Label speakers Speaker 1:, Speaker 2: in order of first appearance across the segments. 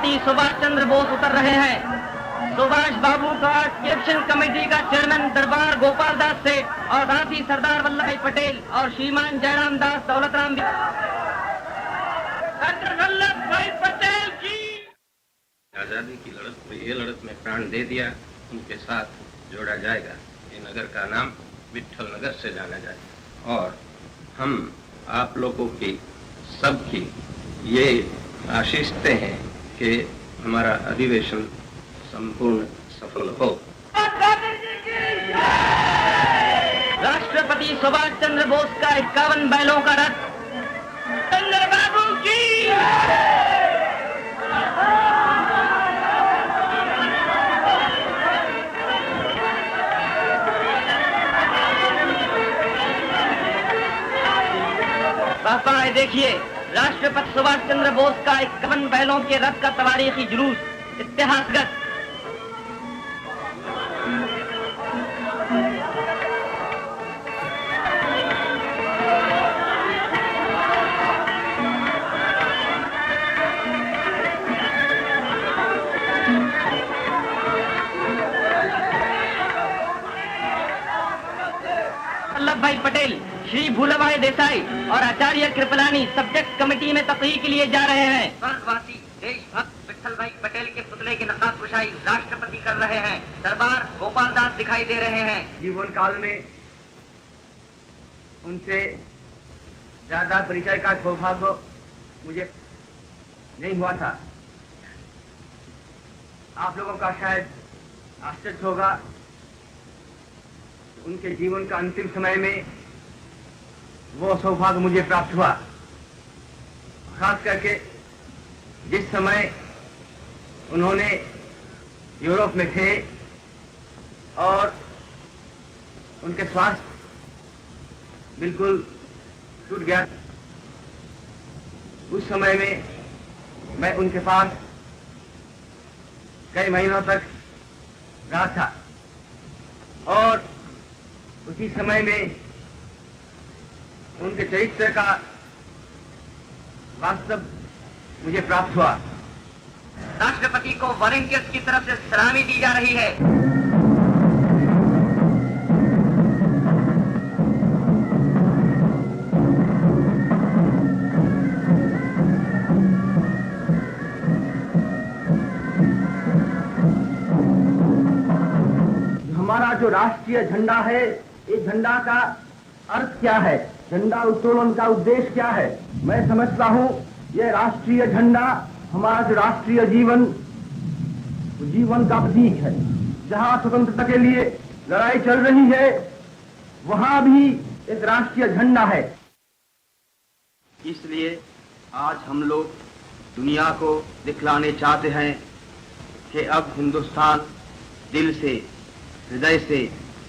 Speaker 1: राष्ट्रपति सुभाष चंद्र बोस उतर रहे हैं। सुभाष बाबू का इलेक्शन कमेटी का चेयरमैन दरबार गोपाल दास सेठ और साथ ही सरदार वल्लभ भाई पटेल और श्रीमान जयराम दास दौलतराम डॉक्टर वल्लभ भाई पटेल की
Speaker 2: आजादी की लड़त में ये लड़त में प्राण दे दिया, उनके साथ जोड़ा जाएगा। ये नगर का नाम विट्ठल नगर से जाना जाएगा और हम आप लोगों की सबकी ये आशीषते हैं कि हमारा अधिवेशन संपूर्ण सफल हो।
Speaker 1: राष्ट्रपति सुभाष चंद्र बोस का 51 बैलों का रथ चंद्र बाबू की पापा देखिए, राष्ट्रपति सुभाष चंद्र बोस का 51 बैलों के रथ का तवारीखी जुलूस इतिहासगत। वल्लभ भाई पटेल, श्री भूलभाई देसाई और आचार्य कृपलानी सब्जेक्ट कमेटी में तकरीर के लिए जा रहे हैं। स्वर्गवासी देशभक्त विट्ठल भाई पटेल के पुतले की नकाबकुशाई राष्ट्रपति कर रहे हैं। दरबार गोपाल दास दिखाई दे रहे हैं।
Speaker 3: जीवन काल में उनसे ज्यादा परिचय का सौभाग्य मुझे नहीं हुआ था। आप लोगों का शायद आश्चर्य होगा, उनके जीवन का अंतिम समय में वो सौभाग्य मुझे प्राप्त हुआ। खास करके जिस समय उन्होंने यूरोप में थे और उनके स्वास्थ्य बिल्कुल टूट गया, उस समय में मैं उनके पास कई महीनों तक रहा था और उसी समय में उनके चरित्र का वास्तव मुझे प्राप्त हुआ।
Speaker 1: राष्ट्रपति को वॉलंटियर्स की तरफ से सलामी दी जा रही है।
Speaker 3: हमारा जो राष्ट्रीय झंडा है, ये झंडा का अर्थ क्या है, झंडा उत्तोलन का उद्देश्य क्या है? मैं समझता हूँ यह राष्ट्रीय झंडा हमारा जो राष्ट्रीय जीवन का प्रतीक है। जहाँ स्वतंत्रता के लिए लड़ाई चल रही है, वहाँ भी एक राष्ट्रीय झंडा है। इसलिए आज हम लोग दुनिया को दिखलाने चाहते हैं कि अब हिंदुस्तान दिल से, हृदय से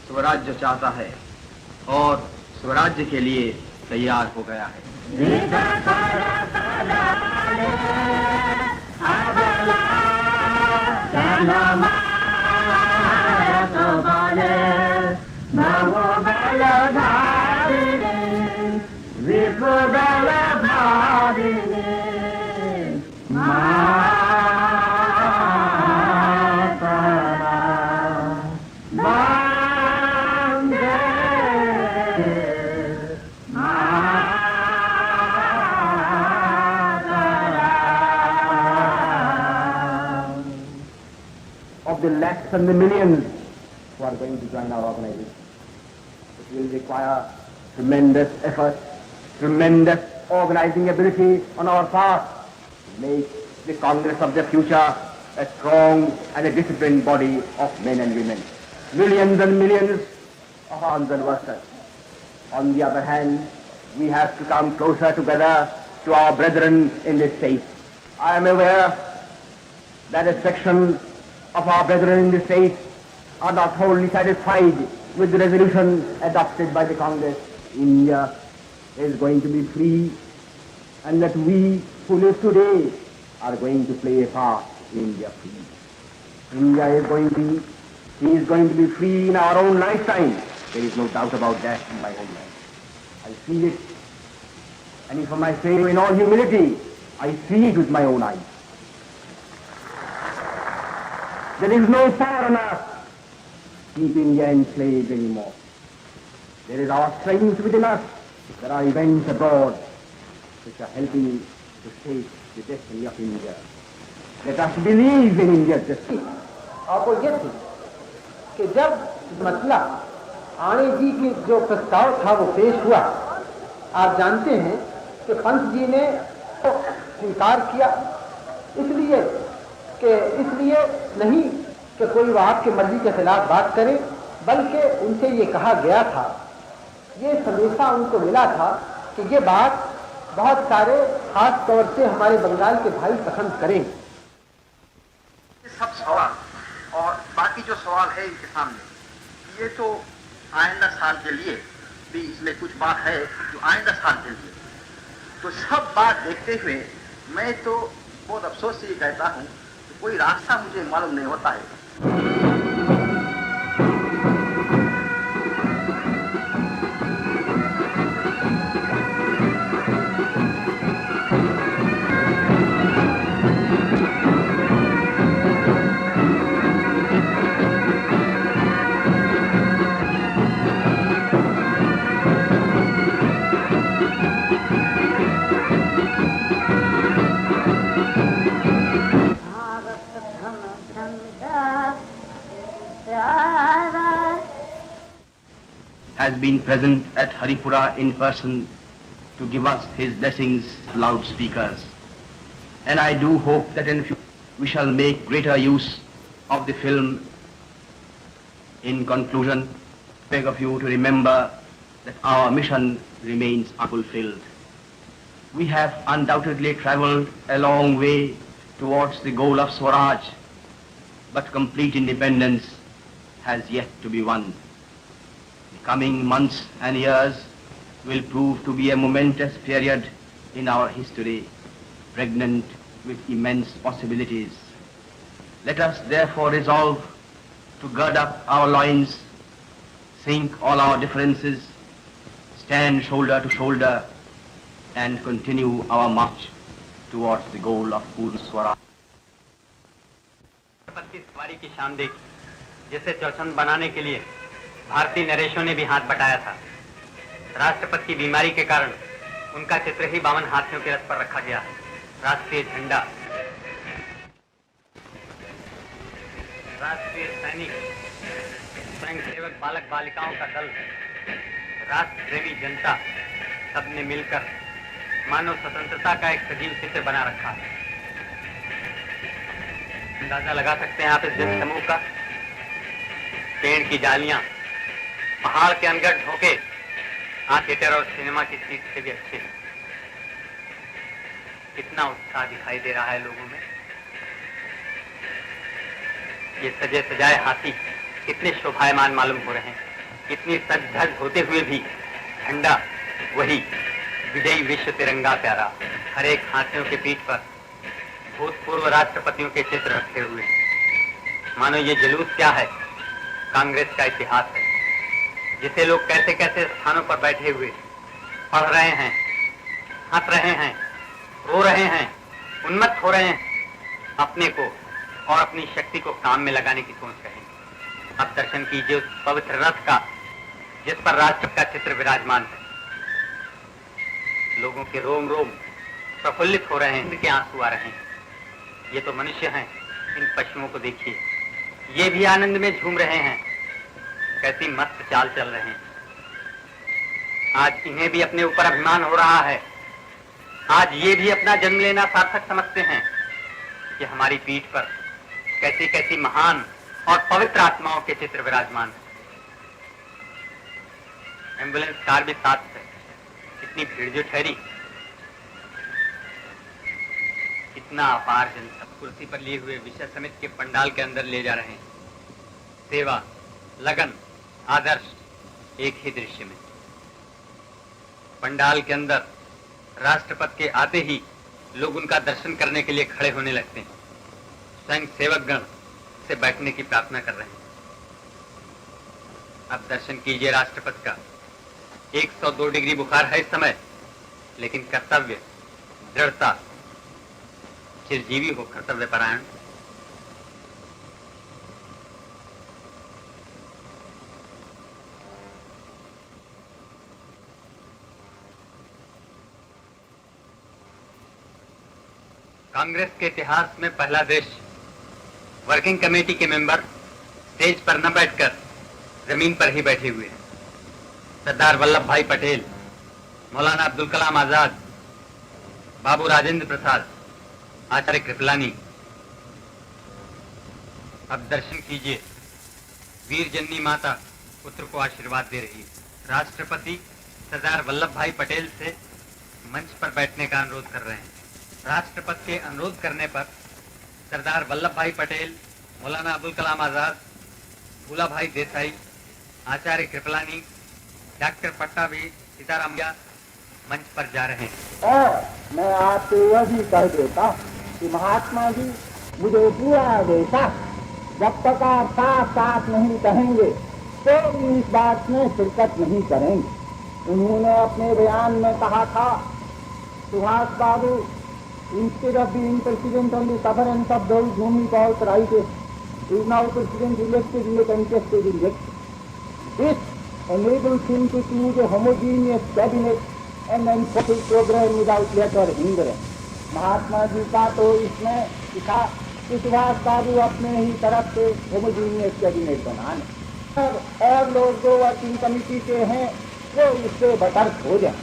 Speaker 3: स्वराज्य चाहता है और स्वराज्य के लिए तैयार हो गया है। The lakhs and the millions who are going to join our organization. It will require tremendous effort, tremendous organizing ability on our part to make the Congress of the future a strong and a disciplined body of men and women. Millions and millions of arms and workers. On the other hand, we have to come closer together to our brethren in this faith. I am aware that a section of our brethren in the faith are not wholly satisfied with the resolution adopted by the Congress. India is going to be free, and that we who live today are going to play a part in India free. India is going to be free in our own lifetime. There is no doubt about that in my own mind. I feel it, and if I may say in all humility, I see it with my own eyes. There is no power on earth keep India enslaved anymore. There is our strength within us. There are events abroad which are helping to shape the destiny of India. Let us believe in India's destiny.
Speaker 4: और वो ये थी कि जब मसला आणे जी की जो प्रस्ताव था वो पेश हुआ, आप जानते हैं कि पंत जी ने तो स्वीकार किया, इसलिए नहीं कि कोई वो आपकी मर्जी के खिलाफ बात करे, बल्कि उनसे ये कहा गया था, ये संदेशा उनको मिला था कि ये बात बहुत सारे खास तौर से हमारे बंगाल के भाई पसंद करें।
Speaker 5: सब सवाल और बाकी जो सवाल है इनके सामने, ये तो आइंदा साल के लिए भी इसमें कुछ बात है जो आइंदा साल के लिए, तो सब बात देखते हुए मैं तो बहुत अफसोस से ये कहता हूँ कि कोई रास्ता मुझे मालूम नहीं होता है।
Speaker 2: has been present at Haripura in person to give us his blessings, loudspeakers. And I do hope that in future we shall make greater use of the film. In conclusion, I beg of you to remember that our mission remains unfulfilled. We have undoubtedly traveled a long way towards the goal of Swaraj, but complete independence has yet to be won. The coming months and years will prove to be a momentous period in our history, pregnant with immense possibilities. Let us therefore resolve to gird up our loins, sink all our differences, stand shoulder to shoulder, and continue our march towards the goal of Purna Swaraj.
Speaker 6: राष्ट्रपति सवारी की शान देखी, जिसे चौचंद बनाने के लिए भारतीय नरेशों ने भी हाथ बटाया था। राष्ट्रपति की बीमारी के कारण उनका चित्र ही 52 हाथियों के रथ पर रखा गया। राष्ट्रीय झंडा, राष्ट्रीय सैनिक, स्वयंसेवक बालक बालिकाओं का दल, राष्ट्र प्रेमी जनता, सबने मिलकर मानव स्वतंत्रता का एक सजीव चित्र बना रखा है। अंदाजा लगा सकते हैं आप इस जन समूह का। पेड़ की जालियां, पहाड़ के अनगढ़ ढोके आज थिएटर और सिनेमा की सीट से भी अच्छे हैं। कितना उत्साह दिखाई दे रहा है लोगों में। ये सजे सजाए हाथी कितने शोभायमान मालूम हो रहे हैं। कितनी सज धज होते हुए भी झंडा वही विजयी विश्व तिरंगा प्यारा। हर एक हाथियों के पीठ पर भूतपूर्व राष्ट्रपतियों के चित्र रखे हुए। मानो ये जुलूस क्या है, कांग्रेस का इतिहास है, जिसे लोग कैसे कैसे स्थानों पर बैठे हुए पढ़ रहे हैं, हंस रहे हैं, रो रहे हैं, उन्मत्त हो रहे हैं, अपने को और अपनी शक्ति को काम में लगाने की सोच रहे हैं। अब दर्शन कीजिए उस पवित्र रथ का जिस पर राष्ट्र का चित्र विराजमान है। लोगों के रोम रोम प्रफुल्लित हो रहे हैं, इनके आंसू आ रहे हैं। ये तो मनुष्य हैं, इन पशुओं को देखिए, ये भी आनंद में झूम रहे हैं। कैसी मस्त चाल चल रहे हैं। आज इन्हें भी अपने ऊपर अभिमान हो रहा है। आज ये भी अपना जन्म लेना सार्थक समझते हैं कि हमारी पीठ पर कैसी कैसी महान और पवित्र आत्माओं के चित्र विराजमान हैं। एम्बुलेंस कार भी साथ है। कितनी भीड़ जो ठहरी, कितना अपार जनता। कुर्सी पर लिए हुए विषय समिति के पंडाल के अंदर ले जा रहे हैं। सेवा, लगन, आदर्श एक ही दृश्य में। पंडाल के अंदर राष्ट्रपति के आते ही लोग उनका दर्शन करने के लिए खड़े होने लगते हैं। स्वयं सेवक गण से बैठने की प्रार्थना कर रहे हैं। अब दर्शन कीजिए राष्ट्रपति का। 102 डिग्री बुखार है इस समय, लेकिन कर्तव्य, दृढ़ता, चिरजीवी हो कर्तव्य परायण। कांग्रेस के इतिहास में पहला देश वर्किंग कमेटी के मेंबर स्टेज पर न बैठकर जमीन पर ही बैठे हुए हैं। सरदार वल्लभ भाई पटेल, मौलाना अब्दुल कलाम आजाद, बाबू राजेंद्र प्रसाद, आचार्य कृपलानी। अब दर्शन कीजिए, वीर जननी माता पुत्र को आशीर्वाद दे रही है। राष्ट्रपति सरदार वल्लभ भाई पटेल से मंच पर बैठने का अनुरोध कर रहे हैं। राष्ट्रपति के अनुरोध करने पर सरदार वल्लभ भाई पटेल, मौलाना अब्दुल कलाम आजाद, फूला भाई देसाई, आचार्य कृपलानी, डॉक्टर पट्टाभी सीताराम मंच पर जा रहे हैं।
Speaker 4: और मैं आपको यह भी कह देता कि महात्मा जी मुझे पूरा देशा, जब तक आप साफ साफ नहीं कहेंगे तो इस बात में शिरकत नहीं करेंगे। उन्होंने अपने बयान में कहा था, सुभाष बाबू, instead of being president on the sufferance of those whom he calls righteous, he is now president elected in the contested election. This enables him to choose a homogeneous cabinet and enforce his program without let or hindrance. Mahatma ji का तो इसमें लिखा कि सुभाष बाबू अपने ही तरफ से homogeneous cabinet बनाने, और लोग जो वर्किंग कमेटी के हैं वो इससे बतर्क हो जाए।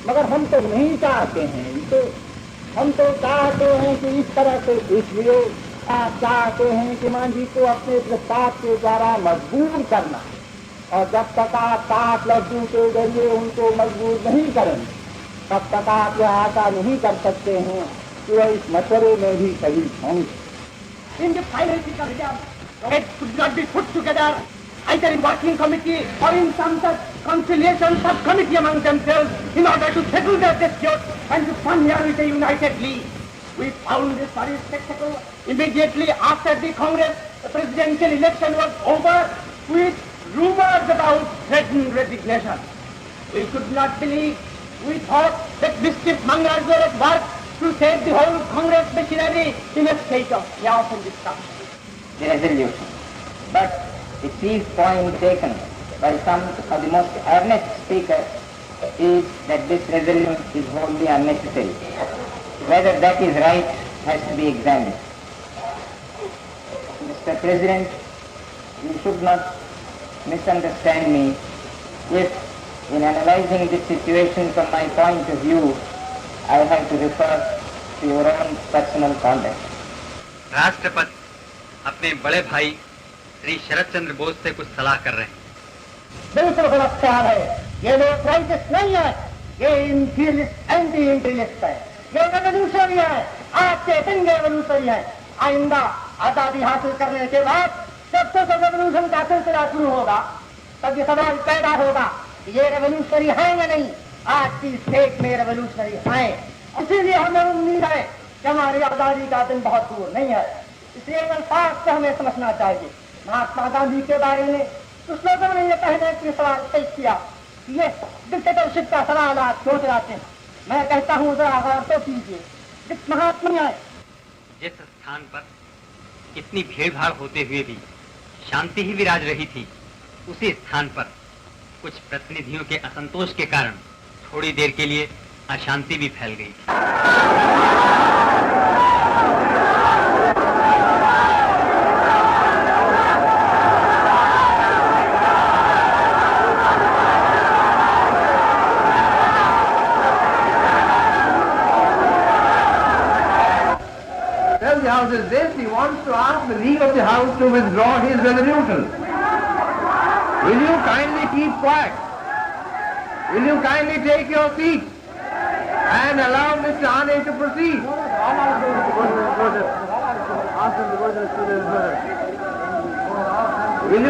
Speaker 4: मगर हम तो नहीं चाहते हैं इसे, हम तो चाहते हैं कि इस तरह से, इसलिए आप चाहते हैं कि मांझी को अपने प्रस्ताव के द्वारा मजबूर करना, और जब तक आप 7 लड्डू के जरिए उनको मजबूर नहीं करेंगे तब तक आप यह आशा नहीं कर सकते हैं कि वह इस मशवरे में भी सही होंगे।
Speaker 3: In the financial exam, it could not be put together either in working committee or in some such conciliation subcommittee among themselves in order to settle their dispute and to come here with a united league. We found this very spectacle immediately after the Congress, the presidential election was over, with rumors about threatened resignation. We could not believe. We thought that mischief mongers were at work to set the whole Congress machinery in a state of chaos and destruction.
Speaker 1: The resolution. But the chief point taken by some of the most earnest speakers is that this resolution is wholly unnecessary. Whether that is right has to be examined. Mr. President, you should not misunderstand me if, in analyzing this situation from my point of view, I have to refer to your own personal conduct.
Speaker 6: राष्ट्रपति अपने बड़े भाई श्री शरद चंद्र बोस से कुछ सलाह कर रहे हैं।
Speaker 3: बिल्कुल गलत ख्याल है, ये लोग राइटिस्ट नहीं है, ये इंपीरियलिस्ट एंटी इंपीरियलिस्ट है, ये रेवोल्यूशनरी है, आज के दिन रेवोल्यूशनरी है। आइंदा आजादी हासिल करने के बाद जब से रेवोल्यूशन का सिलसिला शुरू होगा तब ये सवाल पैदा होगा कि ये रेवोल्यूशनरी है या नहीं। आज की स्टेट में रेवोल्यूशनरी है, इसीलिए हमें उम्मीद है कि हमारी आजादी का दिन बहुत दूर नहीं है। इसलिए अल्फाज से हमें समझना चाहिए। महात्मा गांधी के बारे में कुछ लोगों ने ये कहने के सवाल पेश किया कि ये डिक्टेटरशिप का सवाल आप सोच रहे हैं। मैं कहता हूँ जरा गौर तो कीजिए, महात्मा है
Speaker 6: जिस स्थान पर इतनी भीड़ भाड़ होते हुए भी शांति ही विराज रही थी, उसी स्थान पर कुछ प्रतिनिधियों के असंतोष के कारण थोड़ी देर के लिए अशांति भी फैल गई थी।
Speaker 3: the House is this, he wants to ask the leave of the House to withdraw his resolution. Will you kindly keep quiet? Will you kindly take your seats and allow Mr. Ane to proceed? Will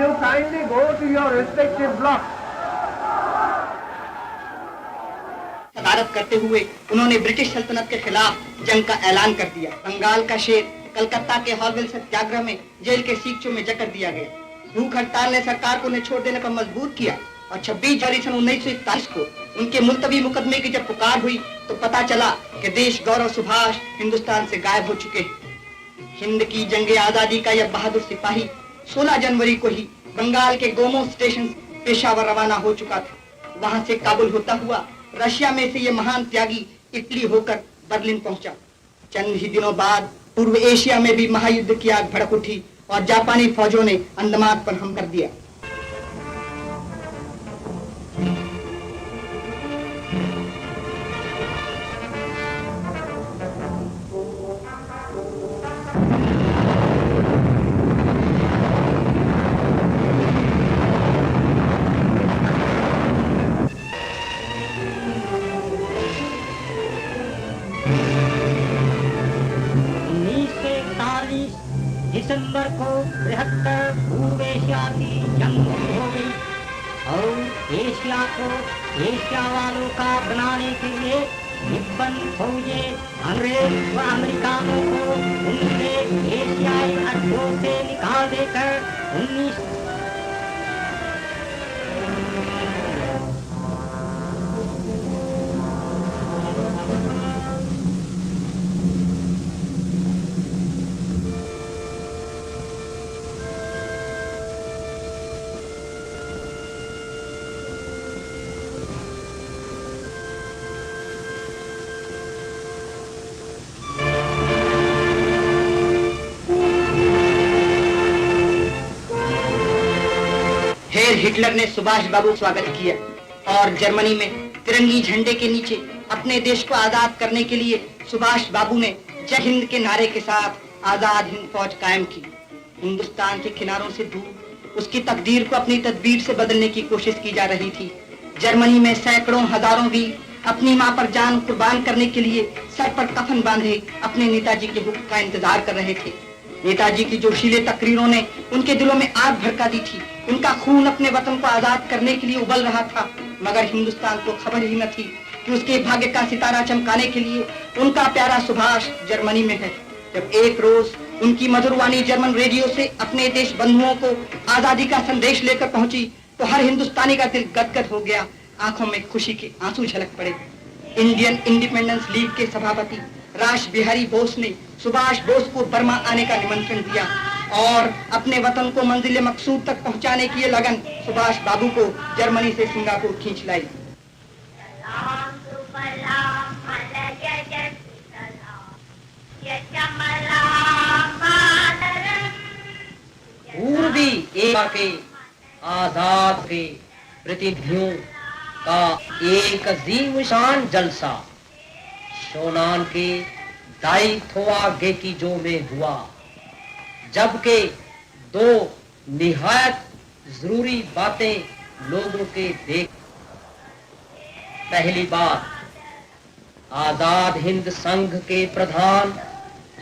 Speaker 3: you kindly go to your respective blocks?
Speaker 7: सदारत करते हुए उन्होंने British सल्तनत के खिलाफ जंग का ऐलान कर दिया। बंगाल का शेर कलकत्ता के हॉलवेल सत्याग्रह में जेल के सीकचों में जकड़ दिया गया। भूख हड़ताल ने सरकार को उन्हें छोड़ देने पर मजबूर किया और 26 जनवरी सन 1941 को उनके मुलतवी मुकदमे की जब पुकार हुई तो पता चला कि देश गौरव सुभाष हिंदुस्तान से गायब हो चुके हैं। हिंद की जंगे आजादी का यह बहादुर सिपाही 16 जनवरी को ही बंगाल के गोमो स्टेशन पेशावर रवाना हो चुका था। वहां से काबुल होता हुआ रशिया में से ये महान त्यागी इटली होकर बर्लिन पहुंचा। चंद ही दिनों बाद पूर्व एशिया में भी महायुद्ध की आग भड़क उठी और जापानी फौजों ने अंडमान पर हमला कर दिया।
Speaker 1: दिसंबर को बृहत्तर पूर्व एशिया की जंग हो गई और एशिया को एशिया वालों का बनाने के लिए तिब्बत फौजें अंग्रेज व अमेरिकानों को उनके एशियाई अड्डों से निकाल देकर 19
Speaker 7: हिटलर ने सुभाष बाबू का स्वागत किया और जर्मनी में तिरंगी झंडे के नीचे अपने देश को आजाद करने के लिए सुभाष बाबू ने जय हिंद के नारे के साथ आजाद हिंद फौज कायम की। हिंदुस्तान के किनारों से दूर उसकी तकदीर को अपनी तदबीर से बदलने की कोशिश की जा रही थी। जर्मनी में सैकड़ों हजारों वीर अपनी मां पर जान कुर्बान करने के लिए सर पर कफन बांधे अपने नेताजी के हुक्म का इंतजार कर रहे थे। नेताजी की जोशीले तकरीरों ने उनके दिलों में आग भड़का दी थी। उनका खून अपने वतन को आजाद करने के लिए उबल रहा था, मगर हिंदुस्तान को खबर ही न थी कि उसके भाग्य का सितारा चमकाने के लिए उनका प्यारा सुभाष जर्मनी में है। जब एक रोज उनकी मधुरवाणी जर्मन रेडियो से अपने देश बंधुओं को आजादी का संदेश लेकर पहुंची तो हर हिंदुस्तानी का दिल गदगद हो गया, आंखों में खुशी के आंसू झलक पड़े। इंडियन इंडिपेंडेंस लीग के सभापति रास बिहारी बोस ने सुभाष बोस को बर्मा आने का निमंत्रण दिया और अपने वतन को मंजिल मकसूद तक पहुंचाने की ये लगन सुभाष बाबू को जर्मनी से सिंगापुर खींच लाई।
Speaker 1: पूर्वी एशिया के आजाद के प्रतिनिधियों का एक अजीम शान जलसा शोनान के दाइथोआ गेकिजो में हुआ, जबकि दो निहायत जरूरी बातें लोगों के देख। पहली बात, आजाद हिंद संघ के प्रधान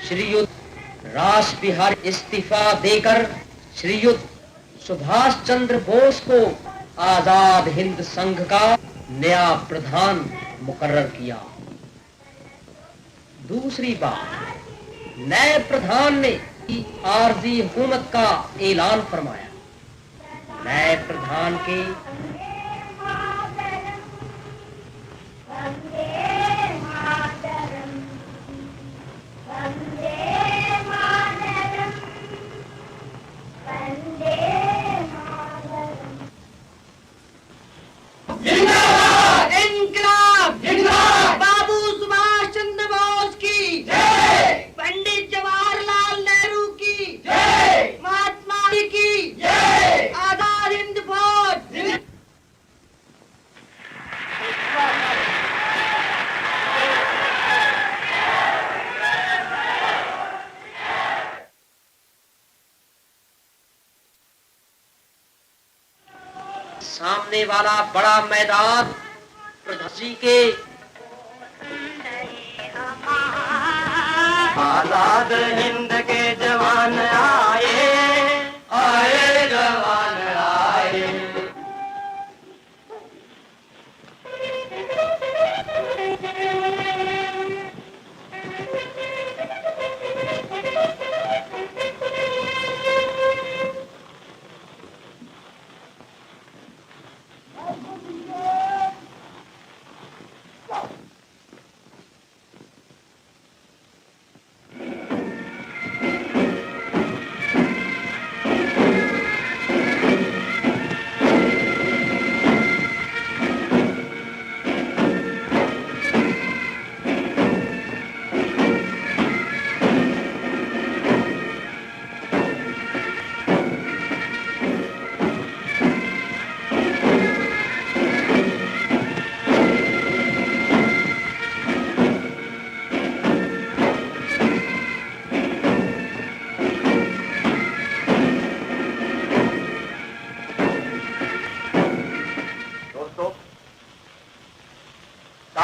Speaker 1: श्रीयुत रास बिहारी इस्तीफा देकर श्रीयुत सुभाष चंद्र बोस को आजाद हिंद संघ का नया प्रधान मुकर्रर किया। दूसरी बात, नए प्रधान ने आरजी हुकूमत का ऐलान फरमाया। नए प्रधान के
Speaker 7: इंकलाब जिंदाबाद, बाबू सुभाष चंद्र बोस की जय, पंडित जवाहरलाल नेहरू की जय, महात्मा गांधी की जय, आजाद हिंद फौज।
Speaker 1: सामने वाला बड़ा मैदान प्रधान जी के आजाद हिंद के जवान आए, आए जवान आए।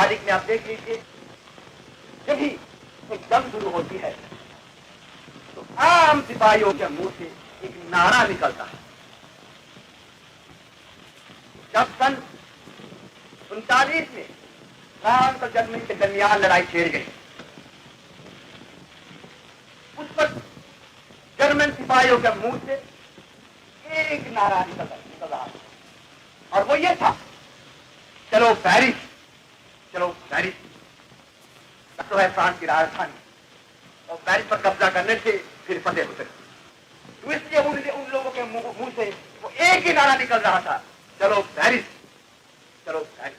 Speaker 3: तारीख में आप देख लीजिए, जब भी एक जंग शुरू होती है तो आम सिपाहियों के मुंह से एक नारा निकलता है। जब सन 39 में फ्रांस और जर्मनी के दरमियान लड़ाई छिड़ गई, उस पर जर्मन सिपाहियों के मुंह से एक नारा निकल रहा था, और वो ये था, चलो पेरिस, चलो पेरिस। तो है फ्रांस की राजधानी, और पेरिस पर कब्जा करने से फिर फतेह हो सकती। तो इसलिए उन लोगों के मुंह से वो एक ही नारा निकल रहा था, चलो पेरिस, चलो पेरिस।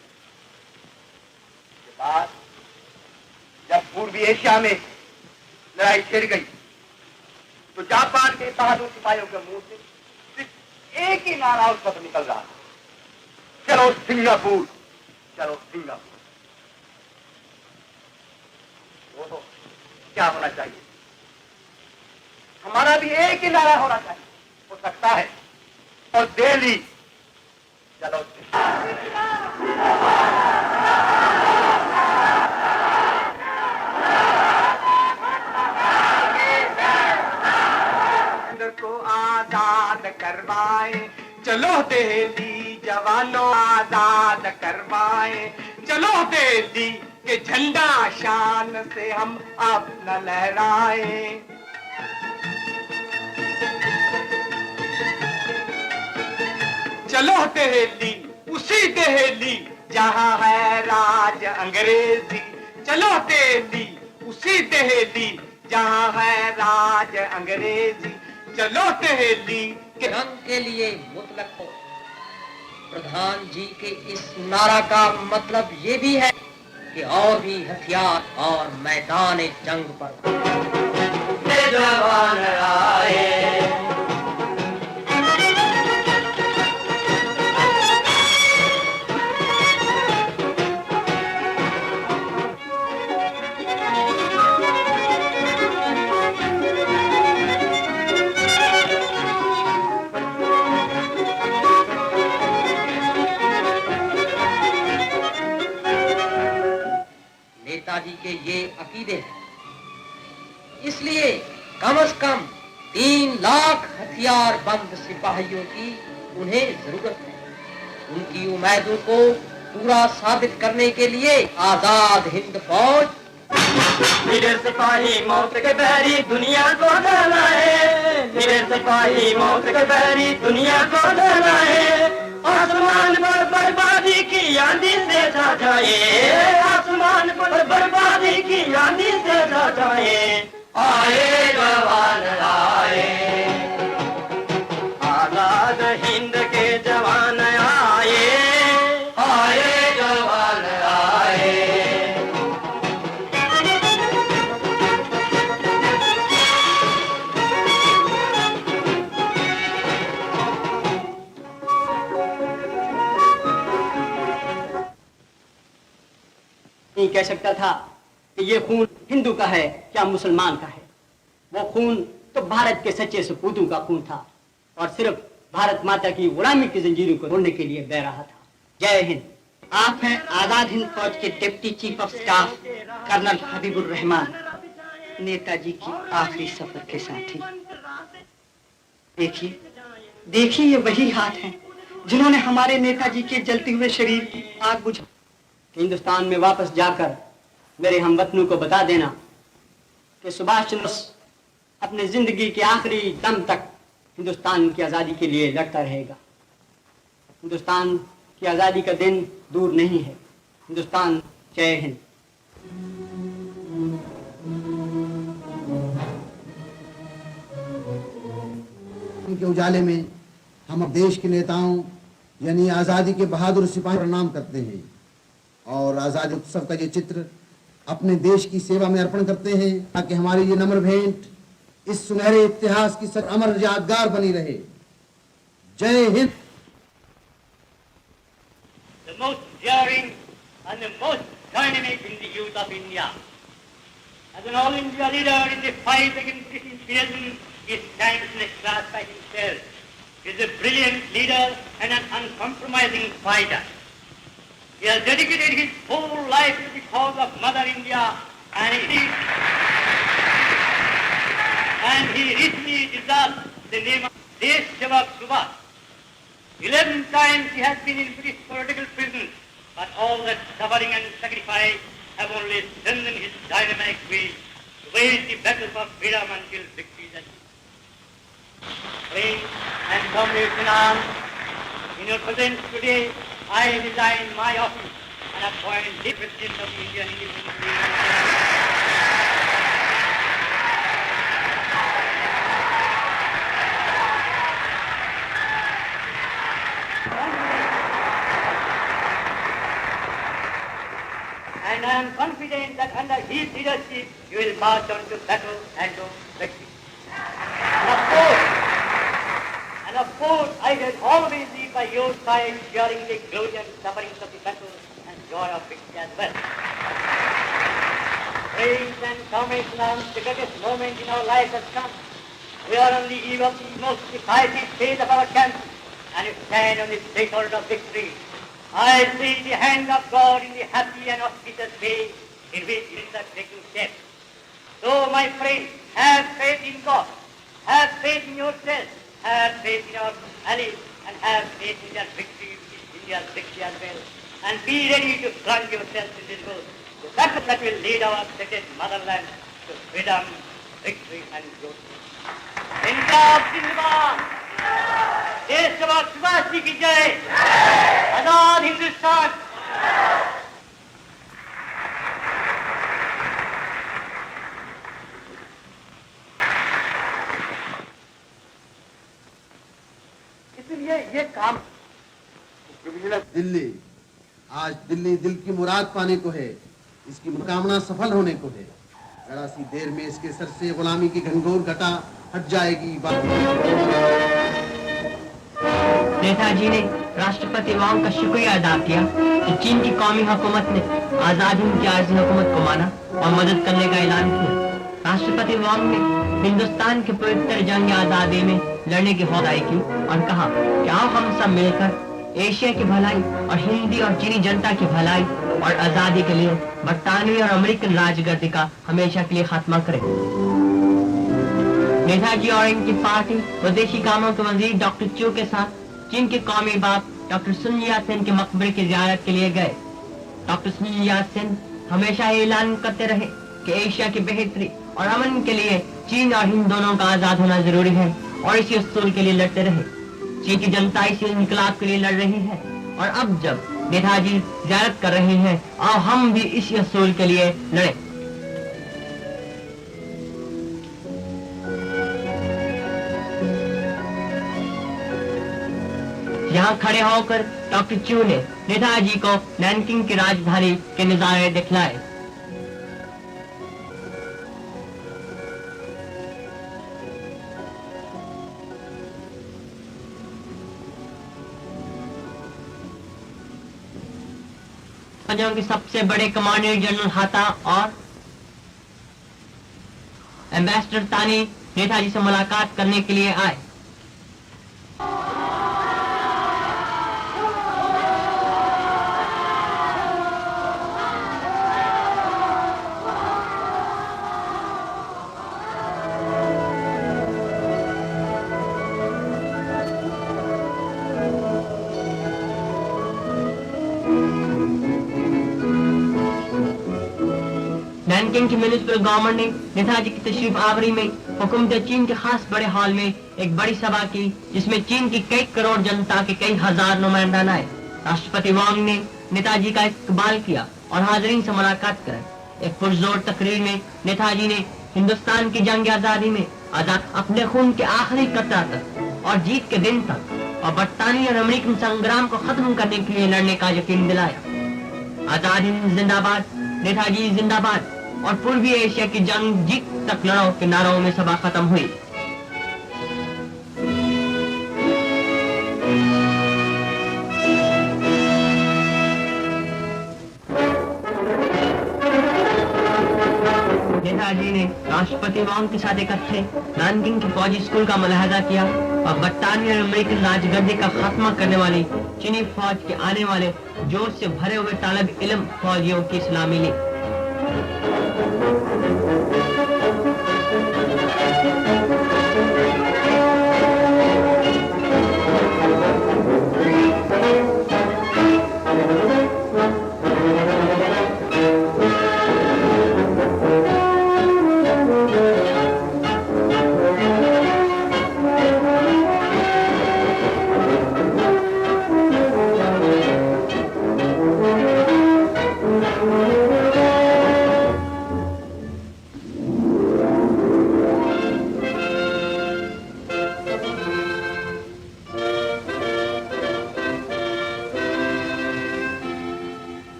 Speaker 3: के बाद जब पूर्वी एशिया में लड़ाई छिड़ गई तो जापान के बहादुर सिपाहियों के मुंह से सिर्फ एक ही नारा उस पर निकल रहा था, चलो सिंगापुर, चलो सिंगापुर। वो तो क्या होना चाहिए, हमारा भी एक ही नारा होना चाहिए, हो सकता है, और दिल्ली, चलो
Speaker 8: को आजाद करवाए, चलो दिल्ली जवानों आजाद करवाए, चलो दिल्ली के झंडा शान से हम अपना लहराए। चलो दिल्ली, उसी दिल्ली जहाँ है राज अंग्रेजी, चलो दिल्ली, उसी दिल्ली जहाँ है राज अंग्रेजी, चलो दिल्ली
Speaker 1: के रंग के लिए मुतलक हो। प्रधान जी के इस नारा का मतलब ये भी है कि और भी हथियार और मैदान जंग पर जवान आए। नेताजी के ये अकीदे हैं, इसलिए कम से कम 3 लाख हथियार बंद सिपाहियों की उन्हें जरूरत है। उनकी उम्मीदों को पूरा साबित करने के लिए आजाद हिंद फौज मेरे सिपाही मौत के बैरी दुनिया को डराना है, मेरे सिपाही मौत के बैरी दुनिया को डराना है। आसमान पर बर्बादी की आंधी से जा जाए, आसमान पर बर्बादी की आंधी से जा जाए। आए जवान आए, आजाद हिंद के जवान आए, आए जवान आए।
Speaker 7: नहीं कह सकता था कि ये खून हिंदू का है या मुसलमान का है। वो खून तो भारत के सच्चे सपूतों का खून था और सिर्फ भारत माता की गुलामी की जंजीरों को तोड़ने के लिए बह रहा था। जय हिंद। आप हैं आजाद हिंद फौज के deputy chief of staff colonel Habibur Rahman, Netaji की आखिरी सफर के साथी। देखिए देखिए, ये वही हाथ हैं जिन्होंने हमारे नेताजी के जलते हुए शरीर की आग बुझा। हिंदुस्तान में वापस जाकर मेरे हमवतनों को बता देना कि सुभाष चंद्र अपने जिंदगी के आखिरी दम तक हिंदुस्तान की आज़ादी के लिए लड़ता रहेगा। हिंदुस्तान की आज़ादी का दिन दूर नहीं है। हिंदुस्तान, जय हिंद।
Speaker 9: के उजाले में हम देश के नेताओं यानी आज़ादी के बहादुर सिपाही प्रणाम करते हैं और आज़ादी उत्सव का ये चित्र अपने देश की सेवा में अर्पण करते हैं ताकि हमारी ये नम्र भेंट इस सुनहरे इतिहास की सच अमर यादगार बनी रहे। जय Hind.
Speaker 6: The most daring and the most dynamic in the youth of India. As an all India leader in the fight against British imperialism, he stands in a class by himself. He is a brilliant leader and an uncompromising fighter. He has dedicated his whole life to the cause of Mother India, and he richly deserves the name of Desh Sevak Subhash. 11 times he has been in British political prison, but all that suffering and sacrifice have only strengthened his dynamic will to wage the battle for freedom until victory is achieved. Friends and comrades in arms, in your presence today, I resign my office and appoint the President of the Indian Independence Movement. And I am confident that under his leadership, you will march on to battle and to victory. And of course, I will always be by your side, sharing the glory and sufferings of the battle and joy of victory as well. Friends and comrades, the greatest moment in our life has come. We are on the eve of the most decisive phase of our country, and we stand on the threshold of victory. I see the hand of God in the happy and auspicious way in which it is taking shape. So, my friends, have faith in God, have faith in yourself, have faith in our allies, and have faith in their victory, which is India's victory as well. And be ready to plunge yourself in this world, the battle that will lead our precious motherland to freedom, victory, and glory. Punjab Zindabad! देश सेवक सुभाष जी की जय, आजाद हिंदुस्तान। इसलिए ये काम
Speaker 9: दिल्ली, आज दिल्ली दिल की मुराद पाने को है, इसकी मुकामना सफल होने को है। जरा सी देर में इसके सर से गुलामी की घनघोर घटा हट जाएगी।
Speaker 1: नेताजी ने राष्ट्रपति वांग का शुक्रिया अदा किया कि चीन की कौमी हुकूमत ने आजाद हिंद की आर्जी हुकूमत को माना और मदद करने का ऐलान किया। राष्ट्रपति वांग ने हिंदुस्तान के पवित्र जंग आजादी में लड़ने की हौसला की और कहा कि आओ हम सब मिलकर एशिया की भलाई और हिंदी और चीनी जनता की भलाई और आजादी के लिए बरतानवी और अमेरिकन राजगद्दी का हमेशा के लिए खात्मा करें। नेताजी और इनकी पार्टी विदेशी कामों के वजीर डॉक्टर चू के साथ चीन के कौमी बाप डॉक्टर सुन यात-सेन के मकबरे की ज़ियारत के लिए गए। डॉक्टर सुन यात-सेन हमेशा ऐलान करते रहे कि एशिया की बेहतरी और अमन के लिए चीन और हिंद दोनों का आजाद होना जरूरी है और इसी उसूल के लिए लड़ते रहे। चीन की जनता इसी इनकलाब के लिए लड़ रही है और अब जब नेताजी ज़ियारत कर रहे हैं, आओ हम भी इसी उसूल के लिए लड़ें। यहाँ खड़े होकर डॉक्टर चू ने नेताजी को नैनकिंग की राजधानी के नजारे दिखलाए। फौजों के सबसे बड़े कमांडर जनरल हाता और एम्बेसडर तानी नेताजी से मुलाकात करने के लिए आए। नैनकिंग की म्युनिसिपल गवर्नमेंट ने नेताजी की तशरीफ आवरी में हुकूमत चीन के खास बड़े हॉल में एक बड़ी सभा की, जिसमें चीन की कई करोड़ जनता के कई हजार नुमाइंदान आए। राष्ट्रपति वांग ने नेताजी का इस्तकबाल किया और हाज़रीन से मुलाकात कराई। एक पुरजोर तकरीर में नेताजी ने हिंदुस्तान की जंग आजादी में आजाद अपने खून के आखिरी कतरा तक और जीत के दिन तक और बरतानी और अमेरिकन संग्राम को खत्म करने के लिए लड़ने का यकीन दिलाया। आजाद हिंद जिंदाबाद, नेताजी जिंदाबाद और पूर्वी एशिया की जंग जीत तक लड़ो के नारों में सभा खत्म हुई। नेताजी ने राष्ट्रपति वांग के साथ इकट्ठे नैनकिंग के फौजी स्कूल का मुलाहजा किया और बरतानिया और अमेरिकन राजगद्दी का खात्मा करने वाली चीनी फौज के आने वाले जोश से भरे हुए तालब इल्म फौजियों की सलामी ली।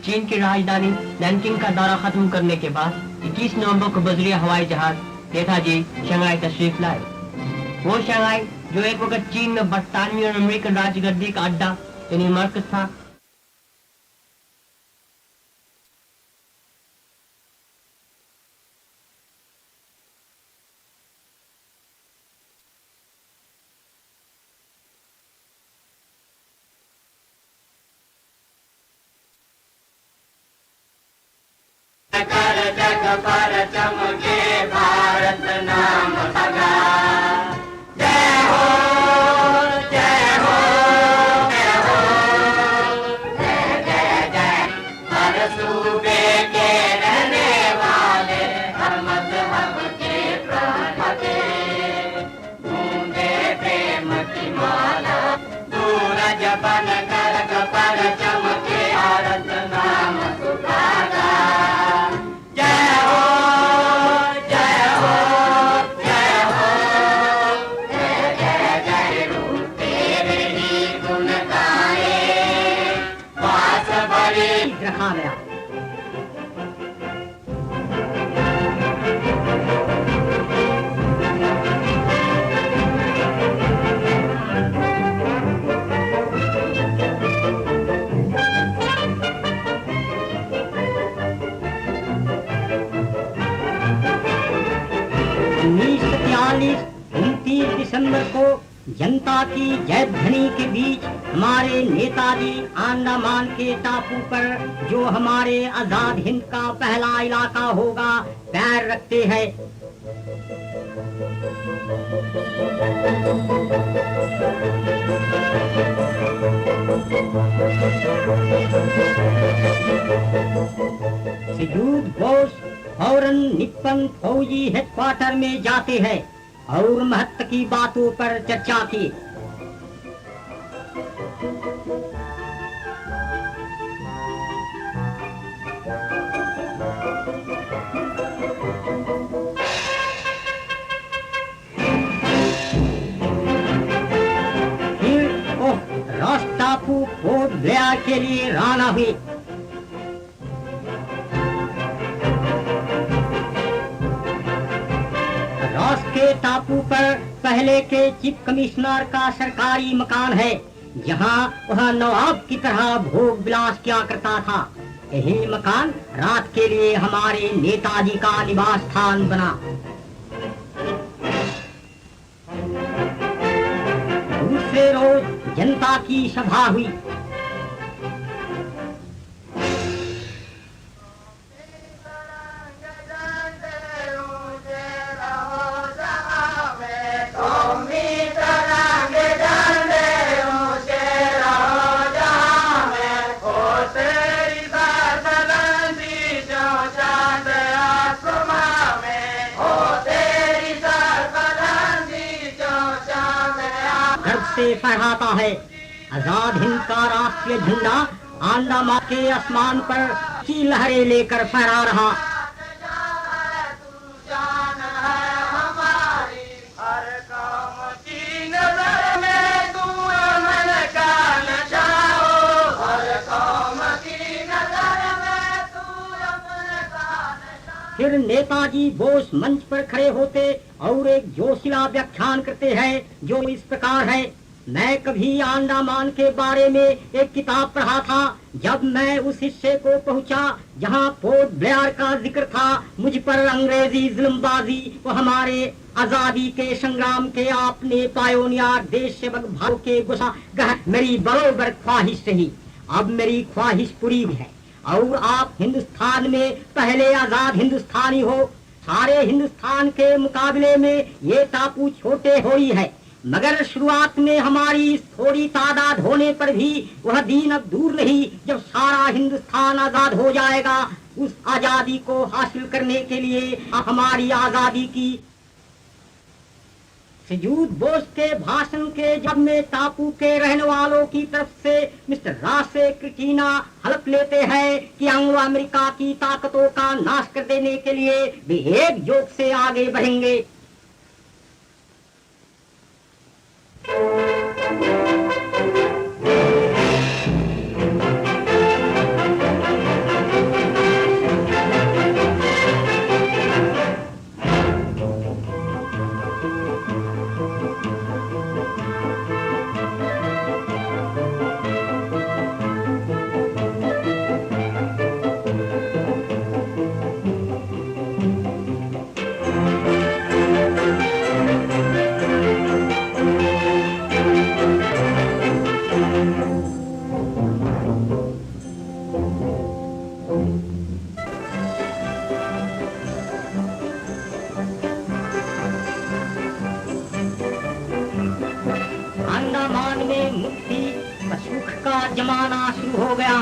Speaker 1: चीन की राजधानी नैनकिंग का दौरा खत्म करने के बाद 21 नवंबर को बजरिया हवाई जहाज नेताजी शंघाई तशरीफ लाए। वो शंघाई जो एक वक्त चीन में बरतानवी और अमेरिकन राजगद्दी का अड्डा यानी मरकज था,
Speaker 10: जग पर चमके भारत नाम सगा। जय हो जय हो जय हो जय जय जय हर सूबे के रहने वाले हर मजहब के प्रवक्ते गूंजे प्रेम की माला। सूरज बन कर पर चमके भारत नाम सुहागा।
Speaker 7: रखा गया। दिसंबर को जनता की जय ध्वनि के बीच हमारे नेताजी अंडमान के टापू पर जो हमारे आजाद हिंद का पहला इलाका होगा पैर रखते हैं। सयूद बोस फौरन निप्पन फौजी हेडक्वार्टर में जाते हैं और महत्व की बातों पर चर्चा की। फिर रॉस टापू पोर्ट ब्लेयर के लिए रवाना हुई। रॉस के टापू पर पहले के चीफ कमिश्नर का सरकारी मकान है, जहां वह नवाब की तरह भोग विलास किया करता था। यही मकान रात के लिए हमारे नेताजी का निवास स्थान बना। दूसरे रोज जनता की सभा हुई। से फहराता है आजाद हिंद का राष्ट्रीय झंडा अंडमान के आसमान पर की लहरें लेकर फहरा रहा। फिर नेताजी बोस मंच पर खड़े होते और एक जोशीला व्याख्यान करते हैं जो इस प्रकार है।
Speaker 11: मैं कभी अंडमान के बारे में एक किताब पढ़ा था। जब मैं उस हिस्से को पहुंचा जहां पोर्ट ब्लेयर का जिक्र था, मुझ पर अंग्रेजी जुल्मबाजी व हमारे आजादी के संग्राम के आपने पायोनियर देश सेवक भाव के गुस्सा मेरी बरोबर ख्वाहिश रही। अब मेरी ख्वाहिश पूरी है और आप हिंदुस्तान में पहले आजाद हिंदुस्तानी हो। सारे हिंदुस्तान के मुकाबले में ये टापू छोटे हो ही है, मगर शुरुआत में हमारी थोड़ी तादाद होने पर भी वह दिन अब दूर नहीं जब सारा हिंदुस्तान आजाद हो जाएगा। उस आजादी को हासिल करने के लिए हमारी आजादी की सयूद बोस के भाषण के जब में टापू के रहने वालों की तरफ से मिस्टर रासे क्रिटीना हलफ लेते हैं कि एंग्लो अमेरिका की ताकतों का नाश कर देने के लिए वे एकजुट से आगे बढ़ेंगे। अंडमान में मुक्ति व सुख का जमाना शुरू हो गया।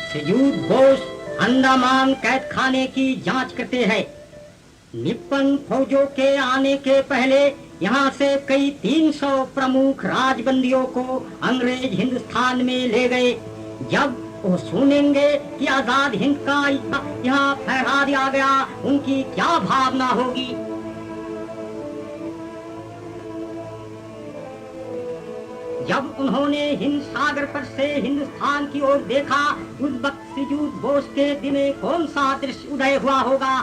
Speaker 11: सयूद बोस अंडमान कैद खाने की जांच करते हैं। निप्पन फौजों के आने के पहले यहाँ से कई 300 प्रमुख राजबंदियों को अंग्रेज हिंदुस्तान में ले गए। जब वो सुनेंगे कि आजाद हिंद का यहाँ फहरा दिया गया, उनकी क्या भावना होगी। जब उन्होंने हिंद सागर पर से हिंदुस्तान की ओर देखा, उस वक्त सयूद बोस के दिल में कौन सा दृश्य उदय हुआ होगा।